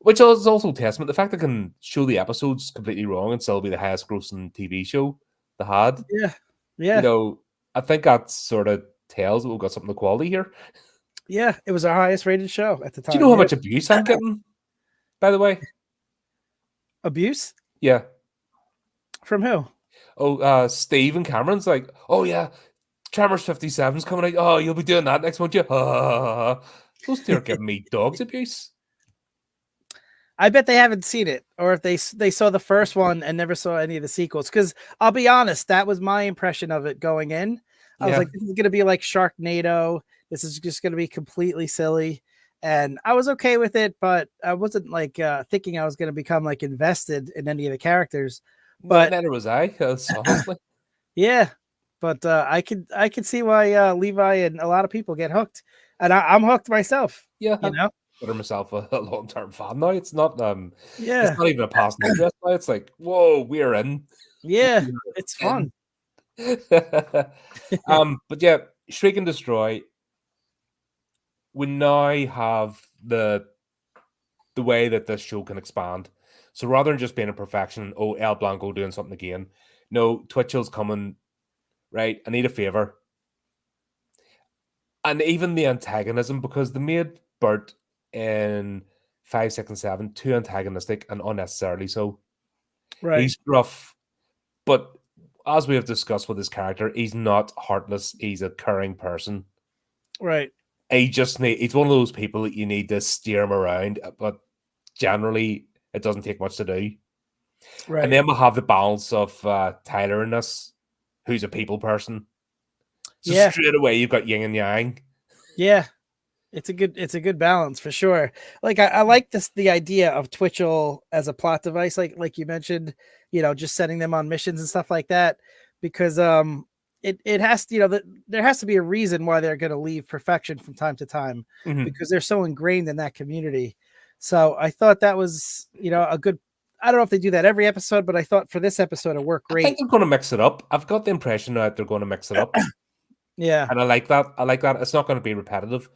which is also testament to the fact they can show the episodes completely wrong and still be the highest grossing TV show they had. yeah, You yeah, know, I think that sort of tells that we've got something of quality here. yeah. It was our highest rated show at the Do time. you know how Yeah. much abuse I'm getting, by the way? Abuse Yeah. from who? Oh, Steve and Cameron's like, oh yeah, Tremors 57's coming out. Oh, you'll be doing that next month, you. Those two are giving me dogs abuse. I bet they haven't seen it, or if they saw the first one and never saw any of the sequels. Because I'll be honest, that was my impression of it going in. I was Yeah. like, this is going to be like Sharknado. This is just going to be completely silly, and I was okay with it. But I wasn't like thinking I was going to become like invested in any of the characters. But Neither was I, honestly. yeah, but I could see why Levi and a lot of people get hooked, and I'm hooked myself. Yeah, You know? consider myself a long-term fan now. It's not Yeah, it's not even a passing interest now. It's like, whoa, we're in. yeah, We're it's in. fun. But yeah, Shriek and Destroy. We now have the the way that this show can expand. So rather than just being a perfection, oh, El Blanco doing something again. No, Twitchell's coming, right? I need a favor. And even the antagonism, because they made Bert in 5, 6, and 7 too antagonistic and unnecessarily so. Right. He's rough, but as we have discussed with his character, he's not heartless. He's a caring person. Right. He's one of those people that you need to steer him around, but generally it doesn't take much to do. Right. And then we'll have the balance of Tyler in this, who's a people person. So straight away you've got yin and yang. Yeah. It's a good balance for sure. Like I like the idea of Twitchell as a plot device, like you mentioned, just sending them on missions and stuff like that, because it has to, there has to be a reason why they're going to leave Perfection from time to time, because they're so ingrained in that community. So I thought that was, a good, I don't know if they do that every episode, but I thought for this episode it worked great. I think they're going to mix it up. I've got the impression that they're going to mix it up. Yeah. And I like that. It's not going to be repetitive.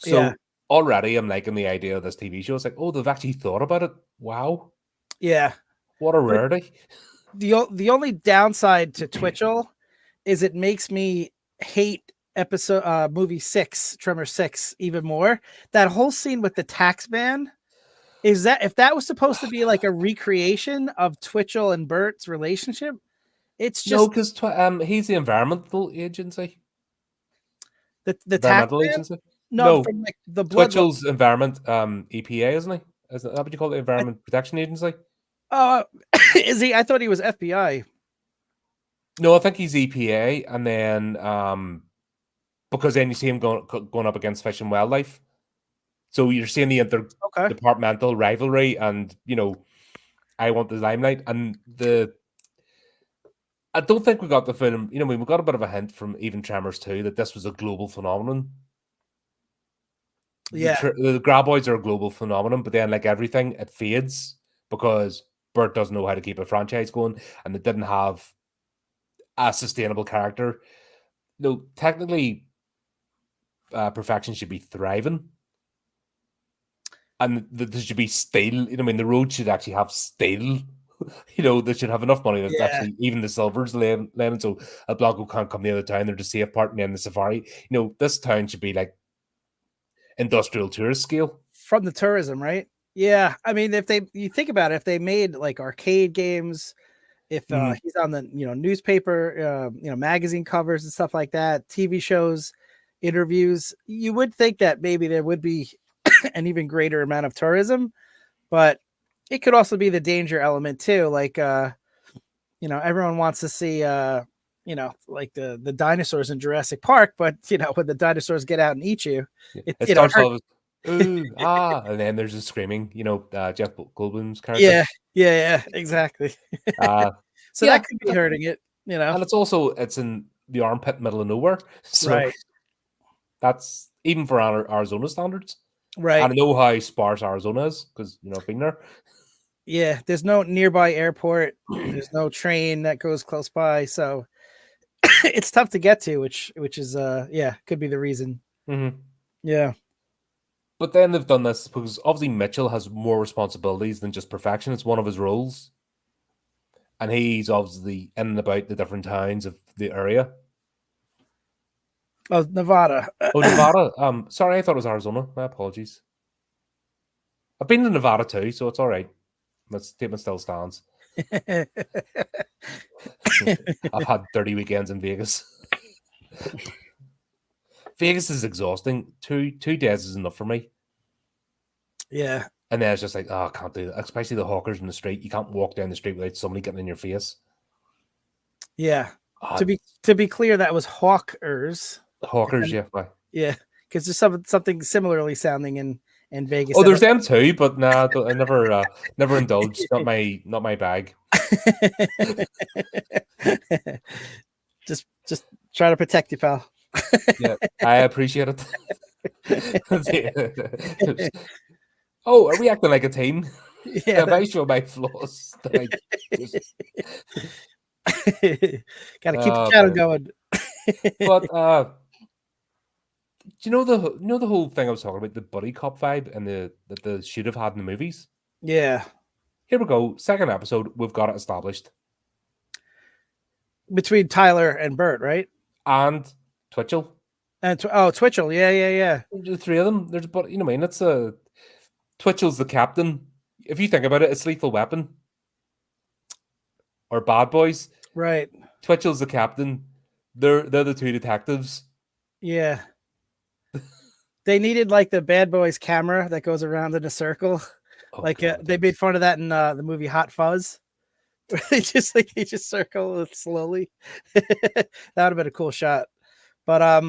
So already I'm liking the idea of this TV show. It's like, oh, they've actually thought about it. Wow. Yeah. What a rarity. The only downside to Twitchell is it makes me hate movie 6, Tremors 6, even more. That whole scene with the tax man, if that was supposed to be like a recreation of Twitchell and Bert's relationship, it's just... No, because he's the environmental agency. The environmental tax agency? Man? No, from like the Twitchell's environment, EPA, isn't he? Isn't that what you call it? Environment Protection Agency? Is he? I thought he was FBI. No, I think he's EPA, and then because then you see him going up against Fish and Wildlife. So you're seeing the interdepartmental rivalry, and I want the limelight, and I don't think we got the film. We got a bit of a hint from even Tremors 2 that this was a global phenomenon. Yeah, the Graboids are a global phenomenon, but then, like everything, it fades because Bert doesn't know how to keep a franchise going, and it didn't have a sustainable character. No, technically, Perfection should be thriving, and there should be steel. The road should actually have steel. They should have enough money that actually even the silver's laying, so a Blanco can't come the other town. They're the safe part, and then the safari. This town should be like industrial tourist scale from the tourism, right? Yeah, I mean, you think about it, if they made like arcade games, if he's on the newspaper, magazine covers and stuff like that, TV shows, interviews, you would think that maybe there would be an even greater amount of tourism, but it could also be the danger element too. Like, everyone wants to see, like the dinosaurs in Jurassic Park, but when the dinosaurs get out and eat you, it starts off as, ooh, and then there's the screaming, Jeff Goldblum's character. Yeah, exactly. So that could be hurting it, And it's in the armpit middle of nowhere. So that's even for Arizona standards. Right. And I know how sparse Arizona is because I've been there. Yeah, there's no nearby airport. There's no train that goes close by, so it's tough to get to, which is could be the reason. Yeah. But then they've done this because obviously Mitchell has more responsibilities than just Perfection. It's one of his roles. And he's obviously in and about the different towns of the area. Oh, Nevada. Nevada. Sorry, I thought it was Arizona. My apologies. I've been to Nevada too, so it's all right. My statement still stands. I've had 30 weekends in Vegas. Vegas is exhausting. Two days is enough for me. Yeah. And then it's just like, I can't do that. Especially the hawkers in the street. You can't walk down the street without somebody getting in your face. Yeah. To be clear, that was hawkers. Hawkers, yeah. Yeah. Because there's something similarly sounding in Vegas. Oh, there's them too, but nah, I never indulged. Not my bag. Just try to protect you, pal. Yeah, I appreciate it. Oh, are we acting like a team? Yeah, I show my flaws. Gotta keep the channel going. But the whole thing I was talking about, the buddy cop vibe and that the should have had in the movies. Yeah. Here we go. Second episode, we've got it established. Between Tyler and Bert, right? And Twitchell. And Twitchell. Yeah. The three of them. There's but you know what I mean, it's a Twitchell's the captain. If you think about it, it's Lethal Weapon. Or Bad Boys. Right. Twitchell's the captain. They're the two detectives. Yeah. They needed like the Bad Boys camera that goes around in a circle. Oh, like God, they made fun of that in the movie Hot Fuzz. They just circle it slowly. That would have been a cool shot. But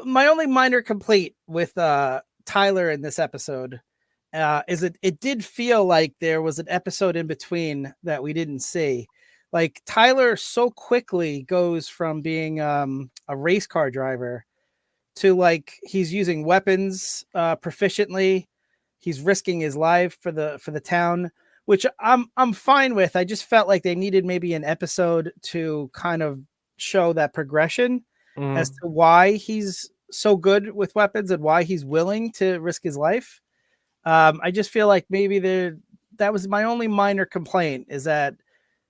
my only minor complaint with Tyler in this episode is it did feel like there was an episode in between that we didn't see. Like Tyler so quickly goes from being a race car driver to like he's using weapons proficiently. He's risking his life for the town, which I'm fine with. I just felt like they needed maybe an episode to kind of show that progression as to why he's so good with weapons and why he's willing to risk his life. I just feel like maybe that was my only minor complaint, is that,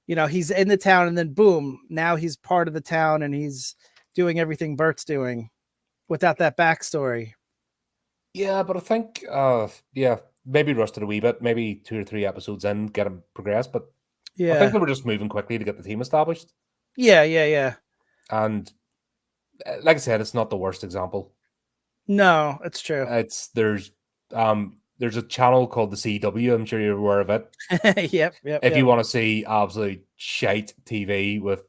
you know, he's in the town and then boom, now he's part of the town and he's doing everything Bert's doing without that backstory. Yeah, but I think maybe rushed it a wee bit, maybe 2 or 3 episodes in, get him progressed, but I think they were just moving quickly to get the team established. Yeah. And like I said, it's not the worst example. No, it's true. There's a channel called the CW. I'm sure you're aware of it. Yep. If you want to see absolute shite TV with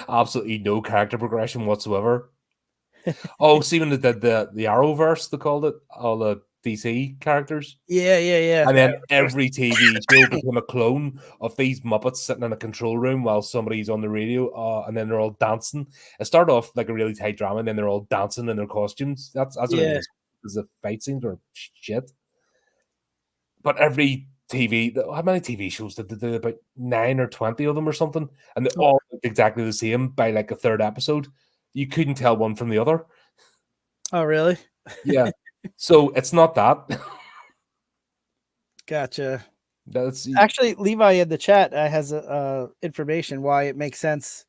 absolutely no character progression whatsoever. Oh, see when they did the Arrowverse, they called it, all the DC characters. Yeah. And then every TV show became a clone of these Muppets sitting in a control room while somebody's on the radio, and then they're all dancing. It started off like a really tight drama, and then they're all dancing in their costumes. That's what it is. Because the fight scenes are shit. But every how many TV shows did they do? About 9 or 20 of them or something, and they're all exactly the same by like a third episode. You couldn't tell one from the other. Oh, really? Yeah. So it's not that. Gotcha. That's actually Levi in the chat has information why it makes sense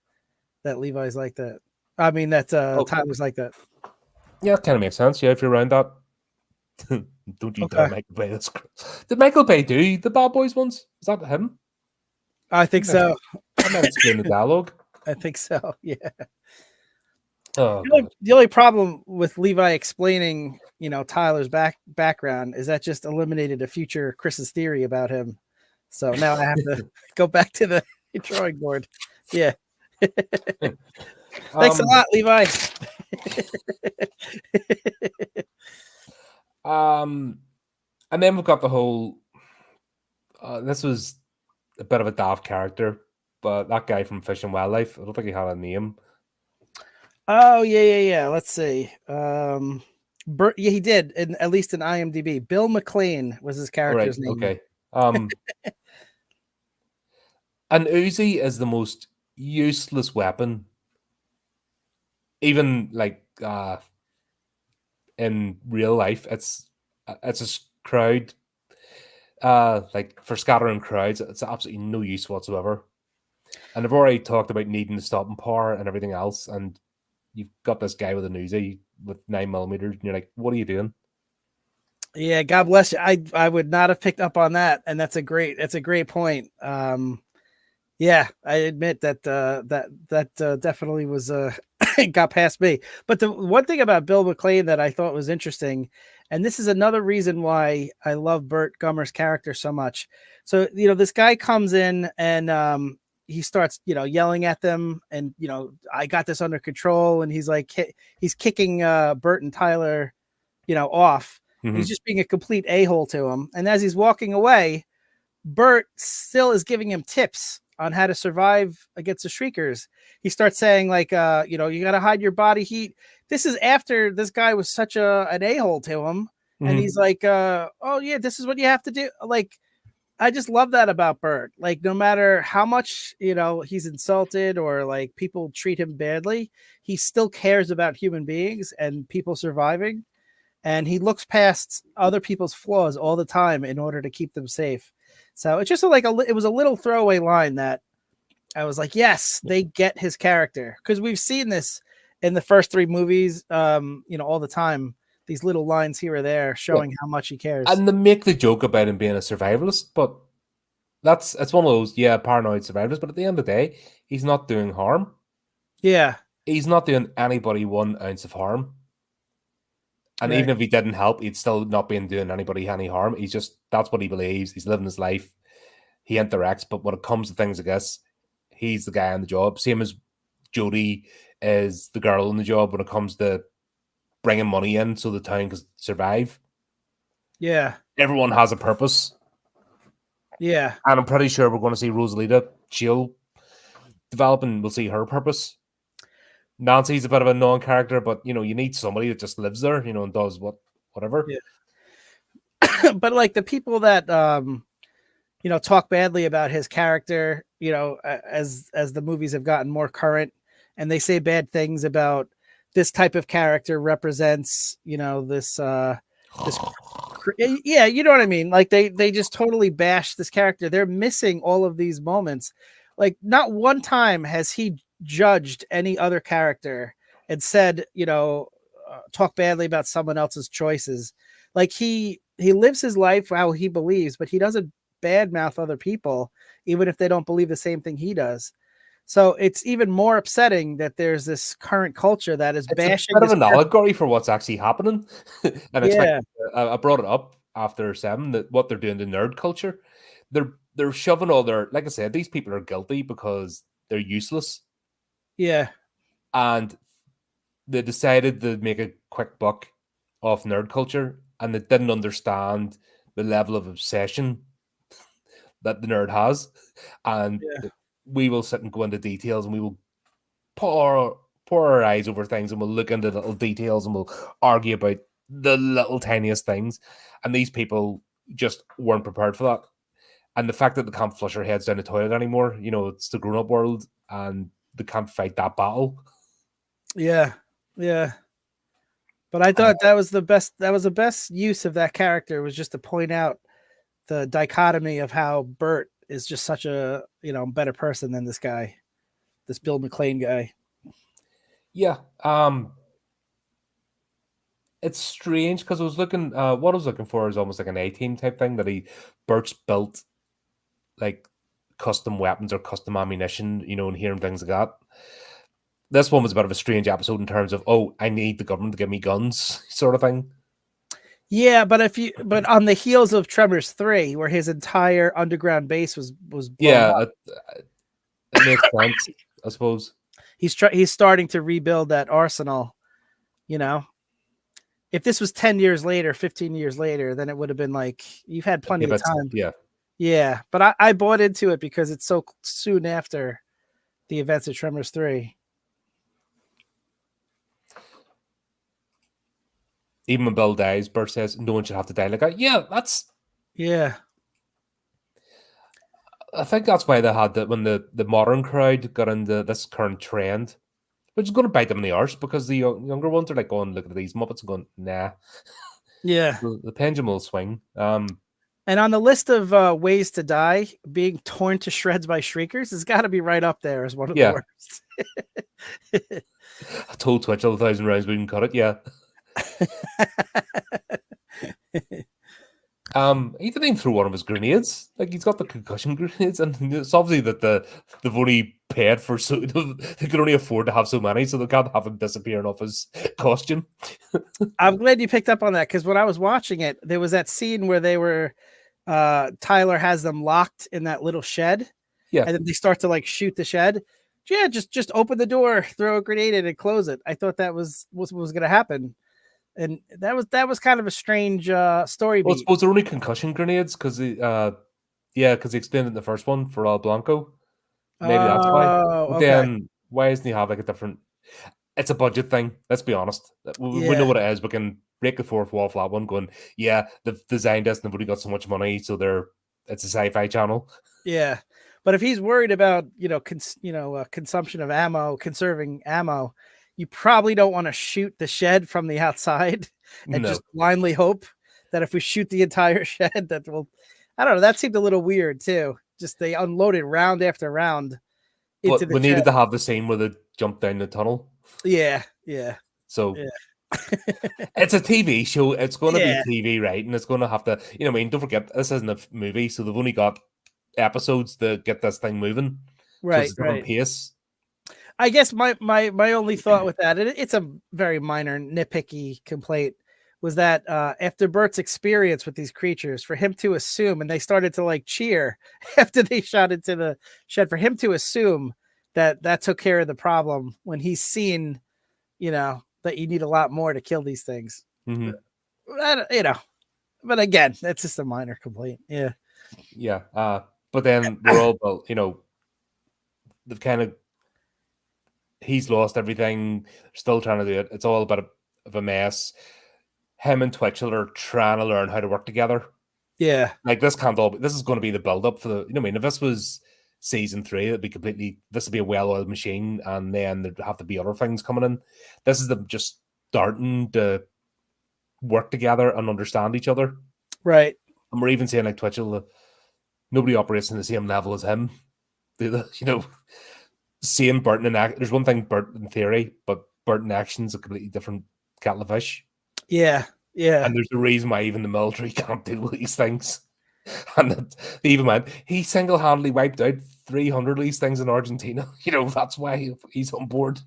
that Levi's like that. I mean that Tyler's like that. Yeah, it kind of makes sense. Yeah, if you're around that. Don't you dare Michael Bay this. Did Michael Bay do the Bad Boys ones? Is that him? I think so. I might explain the dialogue. I think so. Yeah. Oh, the only problem with Levi explaining, you know, Tyler's background is that just eliminated a future Chris's theory about him. So now I have to go back to the drawing board. Yeah. Thanks a lot, Levi. And then we've got the whole. This was a bit of a daft character, but that guy from Fish and Wildlife, I don't think he had a name. Oh yeah. Let's see. He did, at least in IMDb. Bill McLean was his character's name. Okay. An Uzi is the most useless weapon, even like in real life. It's a crowd, like for scattering crowds. It's absolutely no use whatsoever. And I've already talked about needing the stopping power and everything else, and you've got this guy with an Uzi with 9mm, and you're like, what are you doing? Yeah, God bless you. I would not have picked up on that, and that's a great point. Yeah, I admit that that definitely was got past me. But the one thing about Bill McLean that I thought was interesting, and this is another reason why I love Burt Gummer's character so much. So, you know, this guy comes in and he starts, you know, yelling at them, and, you know, I got this under control. And he's like, he's kicking Burt and Tyler, you know, off. Mm-hmm. He's just being a complete a-hole to him. And as he's walking away, Burt still is giving him tips on how to survive against the Shriekers. He starts saying like, you know, you got to hide your body heat. This is after this guy was such an a-hole to him. Mm-hmm. And he's like, oh yeah, this is what you have to do. Like, I just love that about Bert. Like, no matter how much, he's insulted or like people treat him badly, he still cares about human beings and people surviving. And he looks past other people's flaws all the time in order to keep them safe. So it's just it was a little throwaway line that I was like, yes, they get his character, because we've seen this in the first 3 movies, all the time. These little lines here or there showing how much he cares. And they make the joke about him being a survivalist, but it's one of those, paranoid survivalist. But at the end of the day, he's not doing harm. Yeah. He's not doing anybody 1 ounce of harm. And even if he didn't help, he'd still not been doing anybody any harm. That's what he believes. He's living his life. He interacts, but when it comes to things, I guess, he's the guy on the job. Same as Jodie is the girl on the job when it comes to bringing money in so the town can survive. Yeah. Everyone has a purpose. Yeah. And I'm pretty sure we're going to see Rosalita. She'll develop and we'll see her purpose. Nancy's a bit of a non-character, but, you need somebody that just lives there, and does whatever. Yeah. But like the people that, talk badly about his character, as the movies have gotten more current, and they say bad things about this type of character represents, this, yeah, you know what I mean? Like they just totally bash this character. They're missing all of these moments. Like not one time has he judged any other character and said, talk badly about someone else's choices. Like he lives his life how he believes, but he doesn't badmouth other people, even if they don't believe the same thing he does. So it's even more upsetting that there's this current culture that is bashing. It's a bit of an allegory for what's actually happening. And I brought it up after 7 that what they're doing to nerd culture, they're shoving all their, like I said, these people are guilty because they're useless. Yeah. And they decided to make a quick buck off nerd culture, and they didn't understand the level of obsession that the nerd has. And we will sit and go into details, and we will pour our eyes over things, and we'll look into little details, and we'll argue about the little tiniest things. And these people just weren't prepared for that. And the fact that they can't flush their heads down the toilet anymore, it's the grown-up world, and they can't fight that battle. Yeah. Yeah. But I thought that was the best use of that character, was just to point out the dichotomy of how Bert is just such a, better person than this guy, this Bill McLean guy. Yeah. It's strange because I was looking, what I was looking for is almost like an A-Team type thing that Bert's built like custom weapons or custom ammunition, and hearing things like that. This one was a bit of a strange episode in terms of, I need the government to give me guns sort of thing. Yeah, but on the heels of Tremors 3, where his entire underground base was blown up. It makes sense, I suppose. He's starting to rebuild that arsenal, If this was 10 years later, 15 years later, then it would have been like, you've had plenty of time. Yeah. Yeah, but I bought into it because it's so soon after the events of Tremors 3. Even when Bill dies, Bert says no one should have to die like that. Yeah, Yeah. I think that's why they had that when the modern crowd got into this current trend, which is going to bite them in the arse, because the younger ones are like going, look at these Muppets and going, nah. Yeah. The pendulum will swing. And on the list of ways to die, being torn to shreds by shriekers has got to be right up there as one of the worst. I told Twitch 1,000 rounds we can cut it, yeah. He didn't even throw one of his grenades. Like, he's got the concussion grenades, and it's obviously that they've only paid for, so they can only afford to have so many, so they can't have him disappearing off his costume. I'm glad you picked up on that, because when I was watching it, there was that scene where they were Tyler has them locked in that little shed, and then they start to like shoot the shed. Yeah, just open the door, throw a grenade in, and close it. I thought that was going to happen. And that was kind of a strange story. Well, I suppose they're only concussion grenades because because he explained it in the first one for Blanco. Maybe that's why. But then why doesn't he have like a different? It's a budget thing. Let's be honest. We know what it is. We can break the fourth wall for that one. Going, they've designed this and they've only got so much money, so they're it's a sci-fi channel. Yeah, but if he's worried about consumption of ammo, conserving ammo, you probably don't want to shoot the shed from the outside and No. just blindly hope that if we shoot the entire shed, that will. I don't know. That seemed a little weird too. Just they unloaded round after round into But the we shed. needed to have the scene where they jump down the tunnel. Yeah. So Yeah. it's a TV show. It's going to Yeah. be TV, right? And it's going to have to, I mean, don't forget, this isn't a movie, so they've only got episodes to get this thing moving. So Right. it's a different pace. I guess my only thought with that, it's a very minor nitpicky complaint, was that after Bert's experience with these creatures, for him to assume, and they started to like cheer after they shot into the shed, for him to assume that took care of the problem when he's seen, that you need a lot more to kill these things. Mm-hmm. But again, that's just a minor complaint. Yeah. Yeah. But then we're all about, they've kind of, he's lost everything. They're still trying to do it. It's all about a mess. Him and Twitchell are trying to learn how to work together. Yeah. Like this is going to be the build up for the, I mean, if this was season 3, this would be a well-oiled machine, and then there'd have to be other things coming in. This is them just starting to work together and understand each other. Right. And we're even saying like Twitchell, nobody operates in the same level as him. Seeing Bert in action, there's one thing Bert in theory, but Bert in action's a completely different kettle of fish. Yeah. And there's a reason why even the military can't deal with these things. And he single-handedly wiped out 300 of these things in Argentina. That's why he's on board.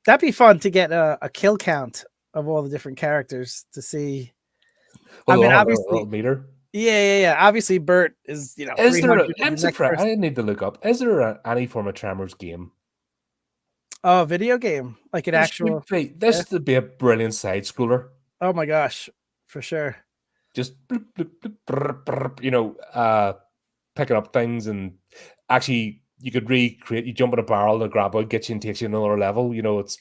That'd be fun to get a kill count of all the different characters to see. Well, I mean, obviously, meter. Yeah. Obviously, Bert is, Is there? I'm surprised. I need to look up. Is there any form of Tremors game? Oh, video game, like an actual. This would be a brilliant side scroller. Oh my gosh, for sure. Just picking up things, and actually you could recreate. You jump in a barrel, and a Graboid gets you and takes you another level. It's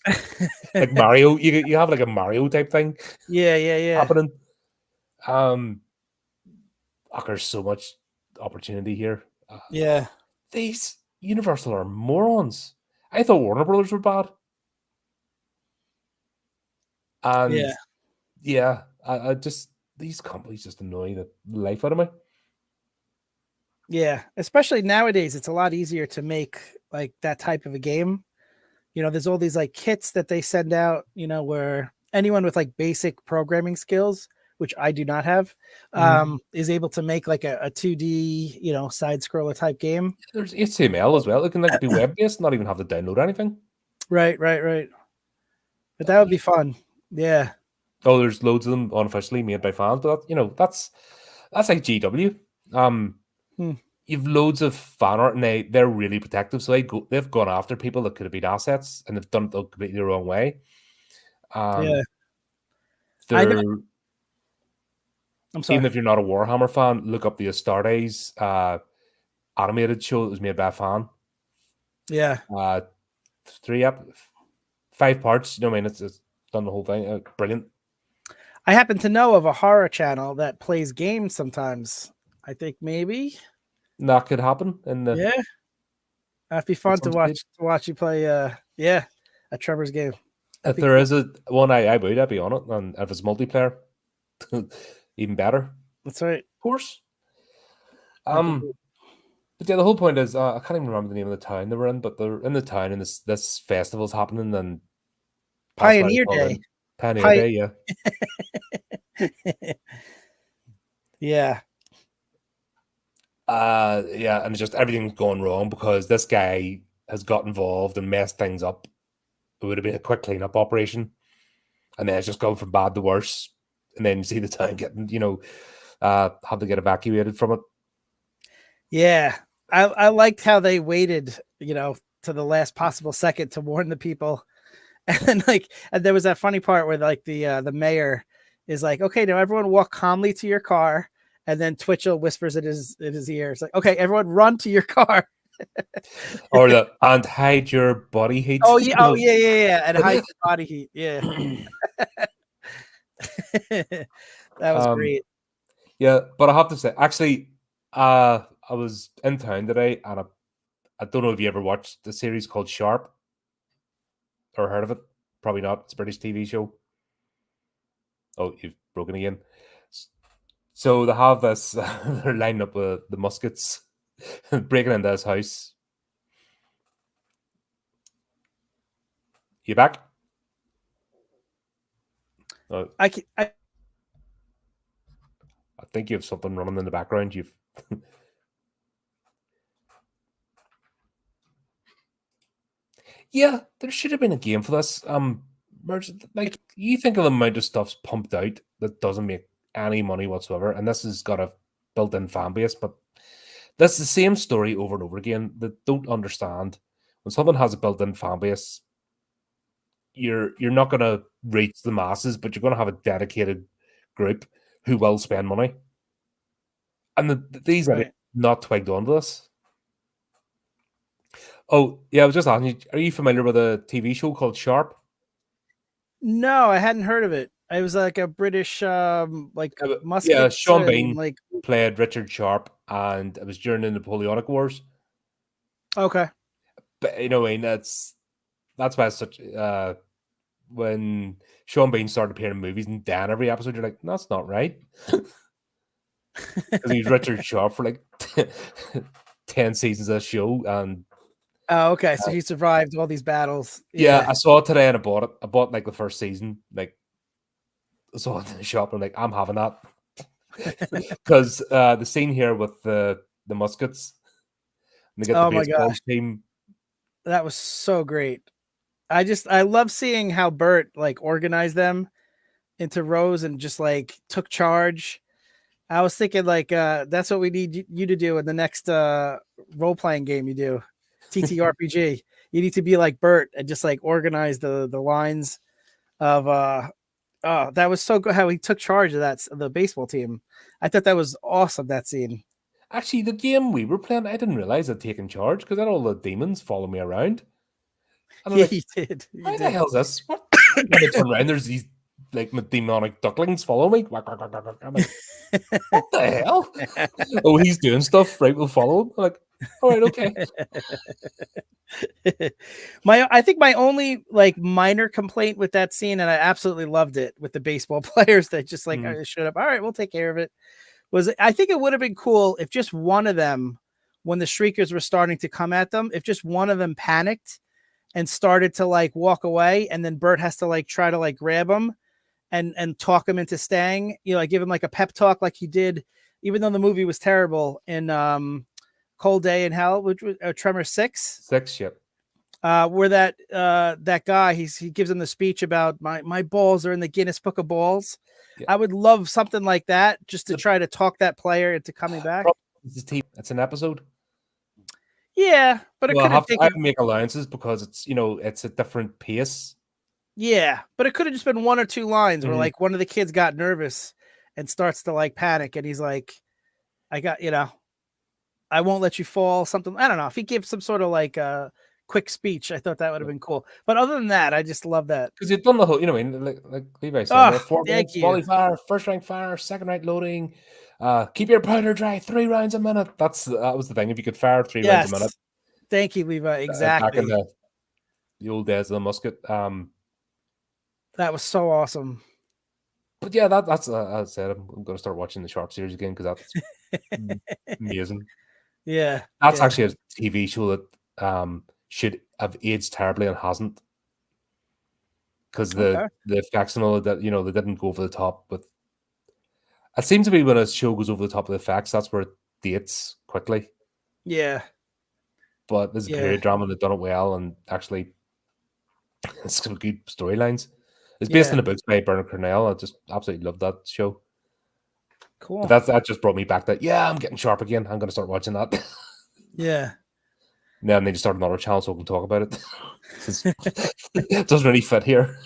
like Mario. You have like a Mario type thing. Yeah. Happening. There's so much opportunity here. Yeah. These Universal are morons. I thought Warner Brothers were bad. And I just, these companies just annoy the life out of me. Yeah, especially nowadays, it's a lot easier to make like that type of a game. There's all these like kits that they send out, where anyone with like basic programming skills, which I do not have, is able to make like a 2D, side scroller type game. There's HTML as well. It can like be web based, not even have to download anything. Right. But that would be fun. Yeah. Oh, there's loads of them unofficially made by fans, but that's like GW. You've loads of fan art, and they're really protective. So they've gone after people that could have been assets, and they've done it the completely wrong way. Yeah. I'm sorry. Even if you're not a Warhammer fan, look up the Astartes animated show that was made by a fan. Yeah. 5 parts. It's done the whole thing. Brilliant. I happen to know of a horror channel that plays games sometimes. I think maybe that could happen. That'd be fun to watch you play. A Tremors game. If there is one, I'd be on it, and if it's multiplayer, even better. That's right. Of course. But yeah, the whole point is, I can't even remember the name of the town they were in, but they're in the town, and this festival's happening, and Pioneer Day. Day, yeah. Yeah. And it's just everything's going wrong because this guy has got involved and messed things up. It would have been a quick cleanup operation, and then it's just gone from bad to worse. And then you see the town getting, have to get evacuated from it. Yeah, I liked how they waited, to the last possible second to warn the people, and then and there was that funny part where the mayor is like, "Okay, now everyone walk calmly to your car." And then Twitchell whispers in his ear, "It's like, okay, everyone run to your car." and hide your body heat. Oh yeah, and hide your body heat. Yeah. That was great. Yeah, but I have to say, actually, I was in town today, and I don't know if you ever watched the series called Sharp or heard of it. Probably not. It's a British TV show. Oh, you've broken again. S- So they have this. They're lining up the muskets, breaking into his house. You back? Oh, I can, I, I think you have something running in the background. You've yeah, there should have been a game for this. Like you think of the amount of stuff's pumped out that doesn't make any money whatsoever, and this has got a built-in fan base, but that's the same story over and over again. That don't understand when someone has a built-in fan base, you're not going to reach the masses, but you're going to have a dedicated group who will spend money, and these are right. not twigged onto this. Oh yeah, I was just asking you, are you familiar with a TV show called Sharp? No, I hadn't heard of it. It was like a British, like Yeah, muskets Sean and Bean like. played Richard Sharp, and it was during the Napoleonic Wars. Okay. But you know, I mean, that's why it's such. When Sean Bean started appearing in movies and Dan every episode, you're like, that's not right, because he's Richard Sharp for like 10 seasons of the show, and Oh, okay. So he survived all these battles. yeah, Yeah. I saw it today and I bought it. I bought like the first season, like I saw it in the shop. And I'm like, I'm having that because the scene here with the muskets, and they get the Oh my baseball gosh, team. that was so great. I love seeing how Bert like organized them into rows and just like took charge. I was thinking like that's what we need you to do in the next role playing game you do, TTRPG. You need to be like Bert and just like organize the lines of oh, that was so good how he took charge of the baseball team. I thought that was awesome, that scene. Actually, the game we were playing, I didn't realize I'd taken charge because I had all the demons follow me around. And I'm Yeah, like, you did. You why the did. hell is this? What? And I turn around, there's these like demonic ducklings follow me. Quack, quack, quack, quack, quack. I'm like, what the hell? Oh, he's doing stuff, right? We'll follow him. I'm like, all right, okay. I think my only like minor complaint with that scene, and I absolutely loved it with the baseball players that just like showed up. All right, we'll take care of it. Was I think it would have been cool if just one of them, when the Shriekers were starting to come at them, if just one of them panicked and started to like walk away, and then Bert has to like try to like grab him and talk him into staying. You know, like give him like a pep talk, like he did, even though the movie was terrible in Cold Day in Hell, which was Tremors 6. 6, yep. Where that guy he gives him the speech about my balls are in the Guinness Book of Balls. Yeah. I would love something like that just to try to talk that player into coming back. It's an episode. Yeah, but it Well, could have I have taken. to make allowances because it's a different pace. Yeah, but it could have just been one or two lines where Mhm. like one of the kids got nervous and starts to like panic, and he's like, "I got I won't let you fall." Something, I don't know. If he gives some sort of like a quick speech, I thought that would have been cool. But other than that, I just love that. Because you've done the whole, I mean, like Levi said, Oh, 4 thank minutes, you. volley fire, first rank fire, second rank loading, keep your powder dry, 3 rounds a minute. That was the thing. If you could fire 3 rounds a minute, Yes, thank you, Levi. back in Exactly. the old days of the musket. That was so awesome. But yeah, that's I said I'm going to start watching the Sharp series again because that's amazing. Yeah, That's yeah. actually a TV show that should have aged terribly and hasn't, because the effects and all that, they didn't go over the top with. It seems to be when a show goes over the top of the effects, that's where it dates quickly. Yeah. But there's a period drama that done it well, and actually, it's some good storylines. It's based on the books by Bernard Cornell. I just absolutely love that show. Cool. But that just brought me back that, I'm getting Sharp again. I'm going to start watching that. Yeah. Then they just start another channel so we can talk about it. It doesn't really fit here.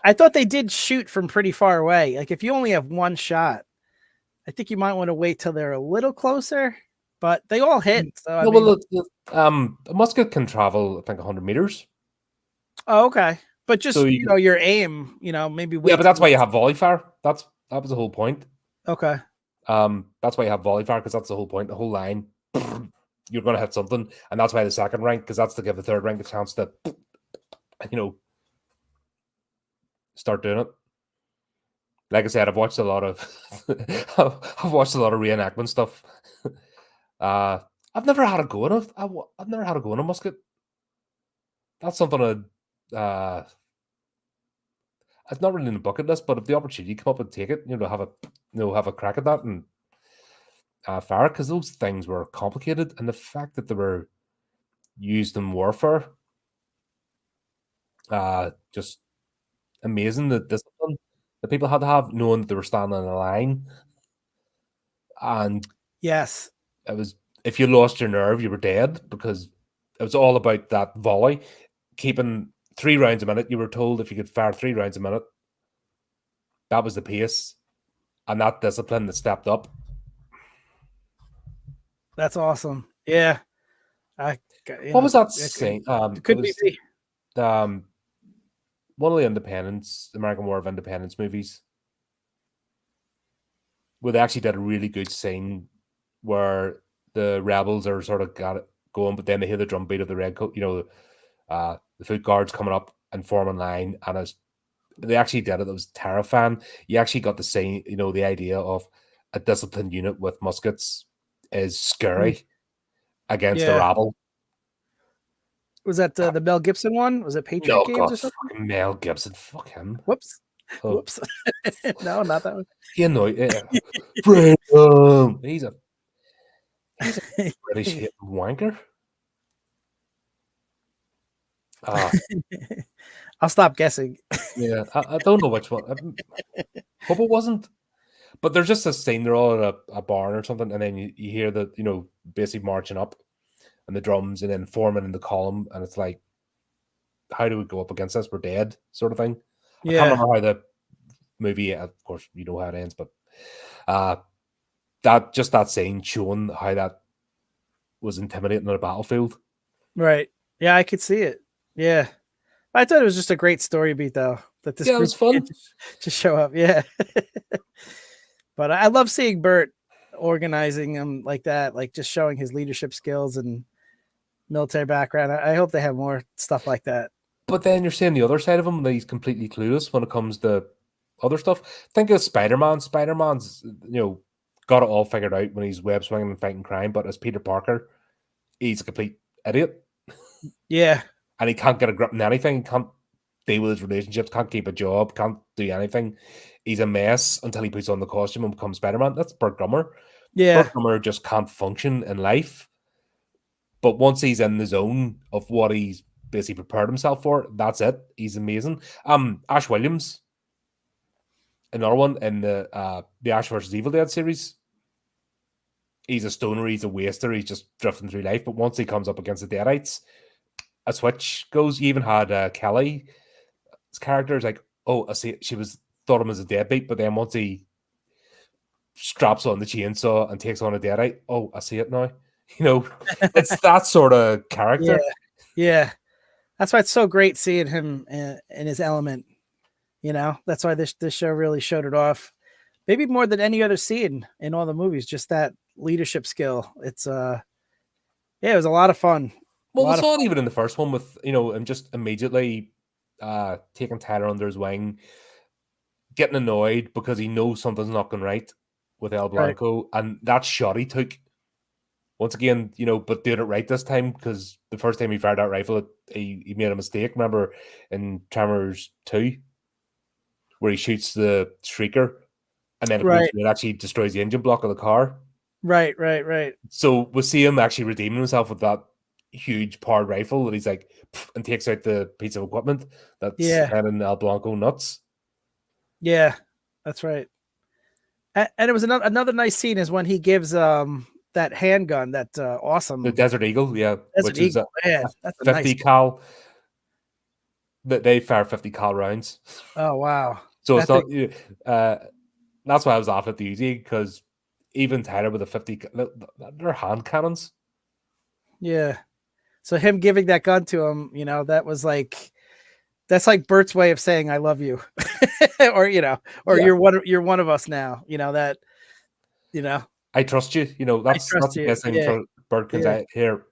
I thought they did shoot from pretty far away. Like if you only have one shot, I think you might want to wait till they're a little closer. But they all hit. So A musket can travel, I think, 100 meters. Oh, okay. But just So your aim, maybe wait. Yeah, but that's why you have volley fire. That's That was the whole point. Okay. That's why you have volley fire, because that's the whole point. The whole line, you're going to hit something, and that's why the second rank, because that's to give the third rank a chance to, start doing it. Like I said, I've watched a lot of, I've watched a lot of reenactment stuff. I've never had a go on it. I've never had a go on a musket. That's something it's not really in the bucket list, but if the opportunity come up and take it, have a crack at that and fire, because those things were complicated, and the fact that they were used in warfare, just amazing. The discipline that people had to have, knowing that they were standing in a line, and Yes. it was, if you lost your nerve, you were dead, because it was all about that volley, keeping 3 rounds a minute. You were told if you could fire 3 rounds a minute, that was the pace, and that discipline that stepped up. That's awesome. Yeah. What was that saying? It could be me. One of the American War of Independence movies, where they actually did a really good scene where the rebels are sort of got it going, but then they hear the drum beat of the red coat, the foot guards coming up and forming line, and they actually did it. It was terrifying. You actually got to see, the idea of a disciplined unit with muskets is scary against the rabble. Was that the Mel Gibson one? Was it Patriot Games or something? Fucking Mel Gibson. Fuck him. Whoops. Oh. Whoops. No, not that one. He annoyed. Freedom. He's a British wanker. I'll stop guessing. Yeah, I don't know which one. Hope it wasn't. But there's just a scene, they're all at a barn or something, and then you hear the, basically marching up and the drums and then forming in the column, and it's like, how do we go up against this? We're dead, sort of thing. Yeah. I can't remember how the movie, of course, you know how it ends, but that scene showing how that was intimidating on a battlefield. Right. Yeah, I could see it. Yeah. I thought it was just a great story beat, though. That this group was fun to show up. Yeah. But I love seeing Bert organizing them like that, like just showing his leadership skills and military background. I hope they have more stuff like that. But then you're seeing the other side of him, that he's completely clueless when it comes to other stuff. Think of Spider-Man. Spider-Man's, got it all figured out when he's web swinging and fighting crime. But as Peter Parker, he's a complete idiot. Yeah. And he can't get a grip on anything. He can't deal with his relationships, can't keep a job, can't do anything. He's a mess until he puts on the costume and becomes Spider-Man. That's Burt Gummer. Yeah. Burt Gummer just can't function in life. But once he's in the zone of what he's basically prepared himself for, that's it. He's amazing. Ash Williams, another one in the Ash vs. Evil Dead series. He's a stoner, he's a waster, he's just drifting through life. But once he comes up against the Deadites, a switch goes. You even had Kelly, his character is like, oh, I see. She thought him as a deadbeat, but then once he straps on the chainsaw and takes on a deadite, oh, I see it now. It's that sort of character. Yeah. That's why it's so great seeing him in his element. That's why this show really showed it off. Maybe more than any other scene in all the movies, just that leadership skill. It's it was a lot of fun. Well, we saw it even in the first one with, him just immediately taking Tyler under his wing, getting annoyed because he knows something's not going right with El Blanco, and that shot he took, once again, but doing it right this time, because the first time he fired that rifle, he made a mistake. Remember in Tremors 2, where he shoots the Shrieker, and then it actually destroys the engine block of the car. Right. So we see him actually redeeming himself with that huge powered rifle that he's like, and takes out the piece of equipment that's sending El Blanco nuts. Yeah, that's right. And it was another nice scene is when he gives that handgun, that awesome, the Desert Eagle, which is a 50 cal. That they fire 50 cal rounds. Oh wow! So it's not. That's why I was off at the easy, because even Tyler with a 50, they're hand cannons. Yeah. So him giving that gun to him, that was like That's like Bert's way of saying I love you, or or Yeah. you're one of us now. That I trust you. I That's trust the you. best thing Yeah, for Bird because yeah, I here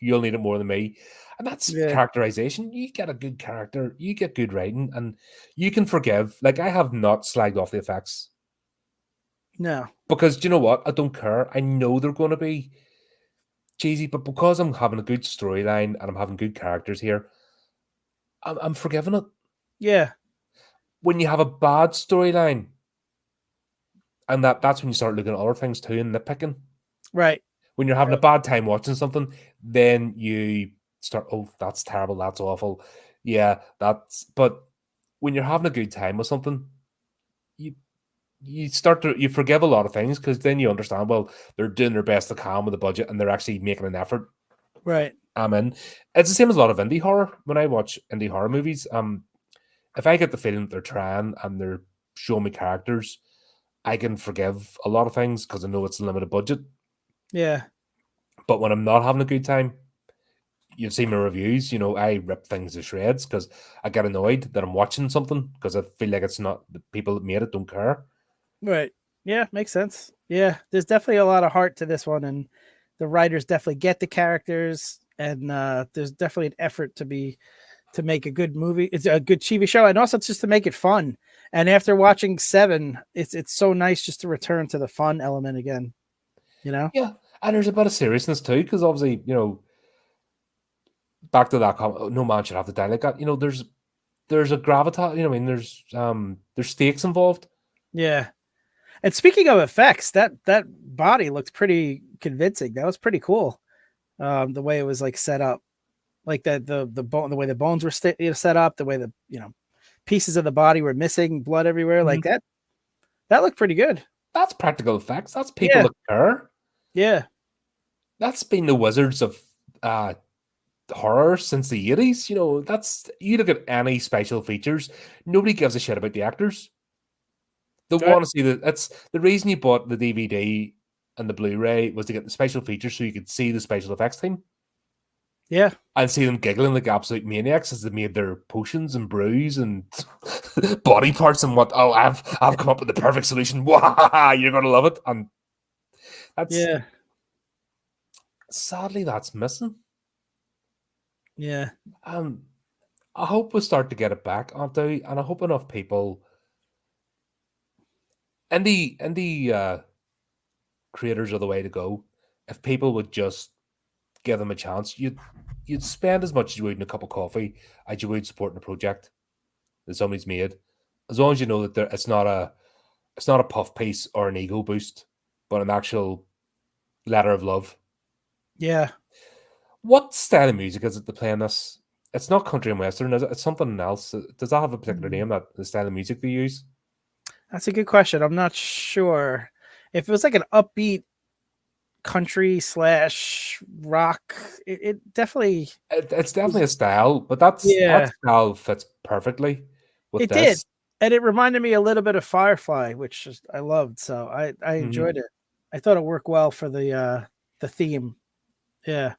you'll need it more than me. And that's yeah. characterization. You get a good character, you get good writing, and you can forgive. Like I have not slagged off the effects No, because do you know what? I don't care. I know they're going to be cheesy, but because I'm having a good storyline and I'm having good characters here, I'm forgiving it. yeah, When you have a bad storyline, and that's when you start looking at other things too and nitpicking. right. When you're having a bad time watching something, then you start, oh, that's terrible, that's awful. Yeah, but when you're having a good time with something, you you forgive a lot of things because then you understand, well, they're doing their best they can with the budget and they're actually making an effort. Right. I'm in. It's the same as a lot of indie horror. When I watch indie horror movies, if I get the feeling that they're trying and they're showing me characters, I can forgive a lot of things because I know it's a limited budget. Yeah. But when I'm not having a good time, you've seen my reviews, I rip things to shreds because I get annoyed that I'm watching something because I feel like it's not the people that made it don't care. Right. Yeah, makes sense. Yeah, there's definitely a lot of heart to this one, and the writers definitely get the characters, and there's definitely an effort to make a good movie. It's a good TV show, and also just to make it fun. And after watching 7, it's so nice just to return to the fun element again. Yeah, and there's a bit of seriousness too because obviously, back to that comment, no man should have to die like that. There's a gravitas. I mean, there's stakes involved. Yeah. And speaking of effects, that body looked pretty convincing. That was pretty cool. The way it was like set up, like that the bone, the way the bones were set up, the way the pieces of the body were missing, blood everywhere, like that. That looked pretty good. That's practical effects. That's people that care. Yeah. That's been the wizards of horror since the 80s. You look at any special features, nobody gives a shit about the actors. They want to see that's the reason you bought the DVD and the Blu-ray was to get the special features so you could see the special effects team. Yeah. And see them giggling like absolute maniacs as they made their potions and brews and body parts and I've come up with the perfect solution. Wow, you're gonna love it. And that's sadly that's missing. Yeah. I hope we start to get it back, Auntie, and I hope enough people and the creators are the way to go. If people would just give them a chance, you'd spend as much as you would in a cup of coffee as you would supporting a project that somebody's made, as long as you know that it's not a puff piece or an ego boost, but an actual letter of love. Yeah. What style of music is it to play in this? It's not country and western, is it? It's something else. Does that have a particular name, that the style of music they use? That's a good question. I'm not sure. If it was like an upbeat country / rock, it definitely it's definitely a style, but that style fits perfectly with this. Did, and it reminded me a little bit of Firefly, which I loved, so I enjoyed it. I thought it worked well for the theme. Yeah,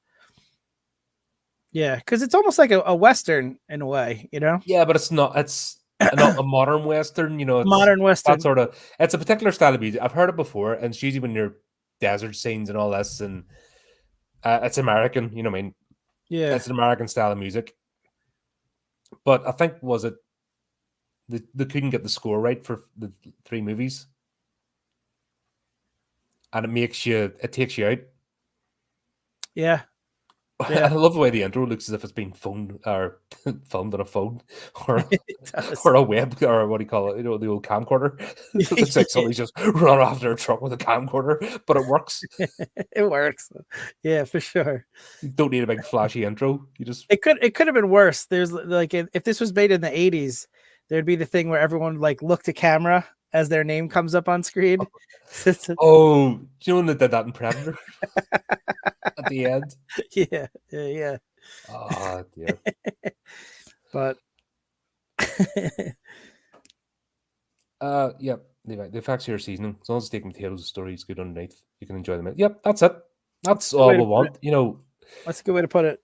because it's almost like a western in a way, Yeah, but it's not. It's not a modern western. It's modern western. That sort of. It's a particular style of music. I've heard it before, and it's usually when you're desert scenes and all this, and it's American. You know what I mean? Yeah, it's an American style of music. But I think was it they couldn't get the score right for the 3 movies, and it takes you out. Yeah. I love the way the intro looks as if it's been filmed or filmed on a phone or a web, or what do you call it? The old camcorder. It looks like somebody's just run after a truck with a camcorder, but it works. It works. Yeah, for sure. You don't need a big flashy intro. It could have been worse. There's like if this was made in the 80s, there'd be the thing where everyone like looked to camera as their name comes up on screen. Oh, do you know when they did that in Predator? At the end. Yeah. Oh dear. But yeah. The effects here are seasoning. As long as it's taking potatoes, the story is good underneath. You can enjoy them. Yep, that's it. That's all we want. that's a good way to put it.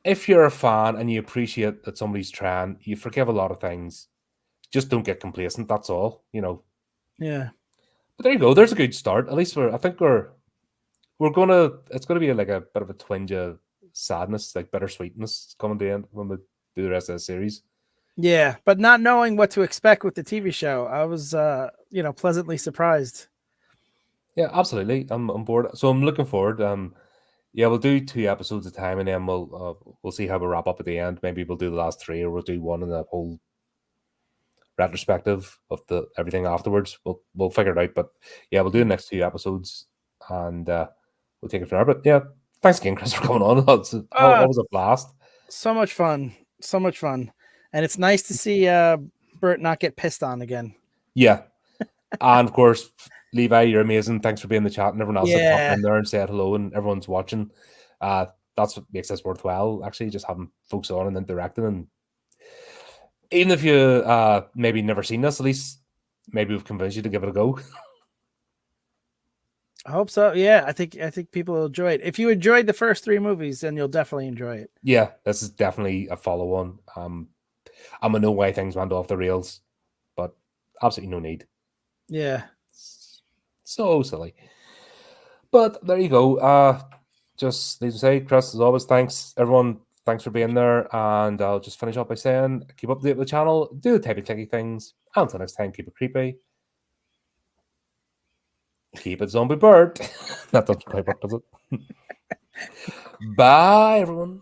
if you're a fan and you appreciate that somebody's trying, you forgive a lot of things. Just don't get complacent. That's all, Yeah. But there you go. There's a good start. At least I think we're gonna. It's gonna be like a bit of a twinge of sadness, like bittersweetness coming to the end when we do the rest of the series. Yeah, but not knowing what to expect with the TV show, I was, pleasantly surprised. Yeah, absolutely. I'm on board. So I'm looking forward. Yeah, we'll do 2 episodes at a time, and then we'll see how we wrap up at the end. Maybe we'll do the last 3, or we'll do one in the whole retrospective of the everything afterwards. We'll figure it out. But yeah, we'll do the next 2 episodes, and we'll take it from there. But yeah, thanks again, Chris, for coming on. It's always a blast. So much fun. So much fun. And it's nice to see Bert not get pissed on again. Yeah. And of course, Levi, you're amazing. Thanks for being in the chat, and everyone else that popped in there and said hello, and everyone's watching. That's what makes this worthwhile, actually, just having folks on and interacting. And even if you maybe never seen this, at least maybe we've convinced you to give it a go. I hope so. Yeah, I think people will enjoy it. If you enjoyed the first 3 movies, then you'll definitely enjoy it. Yeah, this is definitely a follow-on. I'm in no way things went off the rails, but absolutely no need. Yeah. So silly. But there you go. Just need to say, Chris, as always, thanks. Everyone, thanks for being there. And I'll just finish up by saying, keep up to date with the channel, do the typey clicky things. Until next time, keep it creepy. Keep it zombie bird. That doesn't quite work, does it? Bye, everyone.